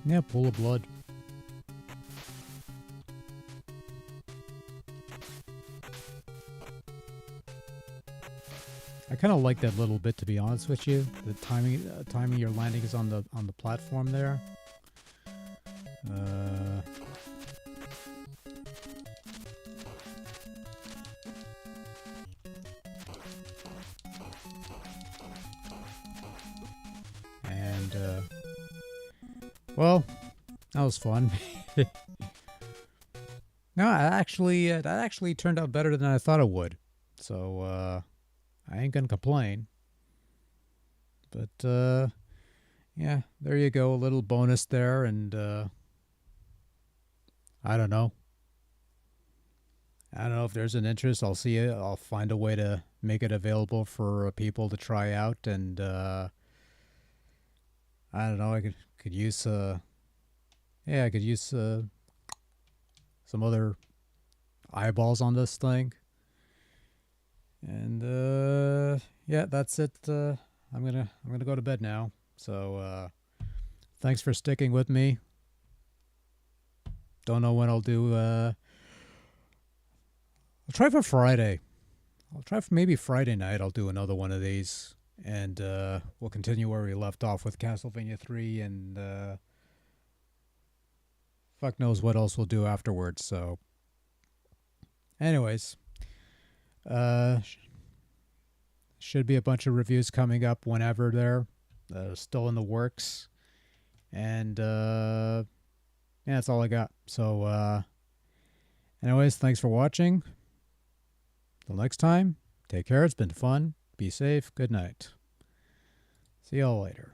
Yeah, pool of blood. I kind of like that little bit, to be honest with you. The timing your landing is on the platform there. And well, that was fun. No, that actually turned out better than I thought it would. So I ain't gonna complain. But yeah, there you go, a little bonus there, and I don't know. I don't know if there's an interest. I'll see it. I'll find a way to make it available for people to try out, and I don't know. I could use yeah, I could use some other eyeballs on this thing. And yeah, that's it. I'm gonna go to bed now. So thanks for sticking with me. Don't know when I'll do. I'll try for Friday. I'll try for maybe Friday night. I'll do another one of these, and we'll continue where we left off with Castlevania 3 and fuck knows what else we'll do afterwards. So, anyways, should be a bunch of reviews coming up whenever they're still in the works. And yeah, that's all I got. So, anyways, thanks for watching. Till next time, take care. It's been fun. Be safe. Good night. See y'all later.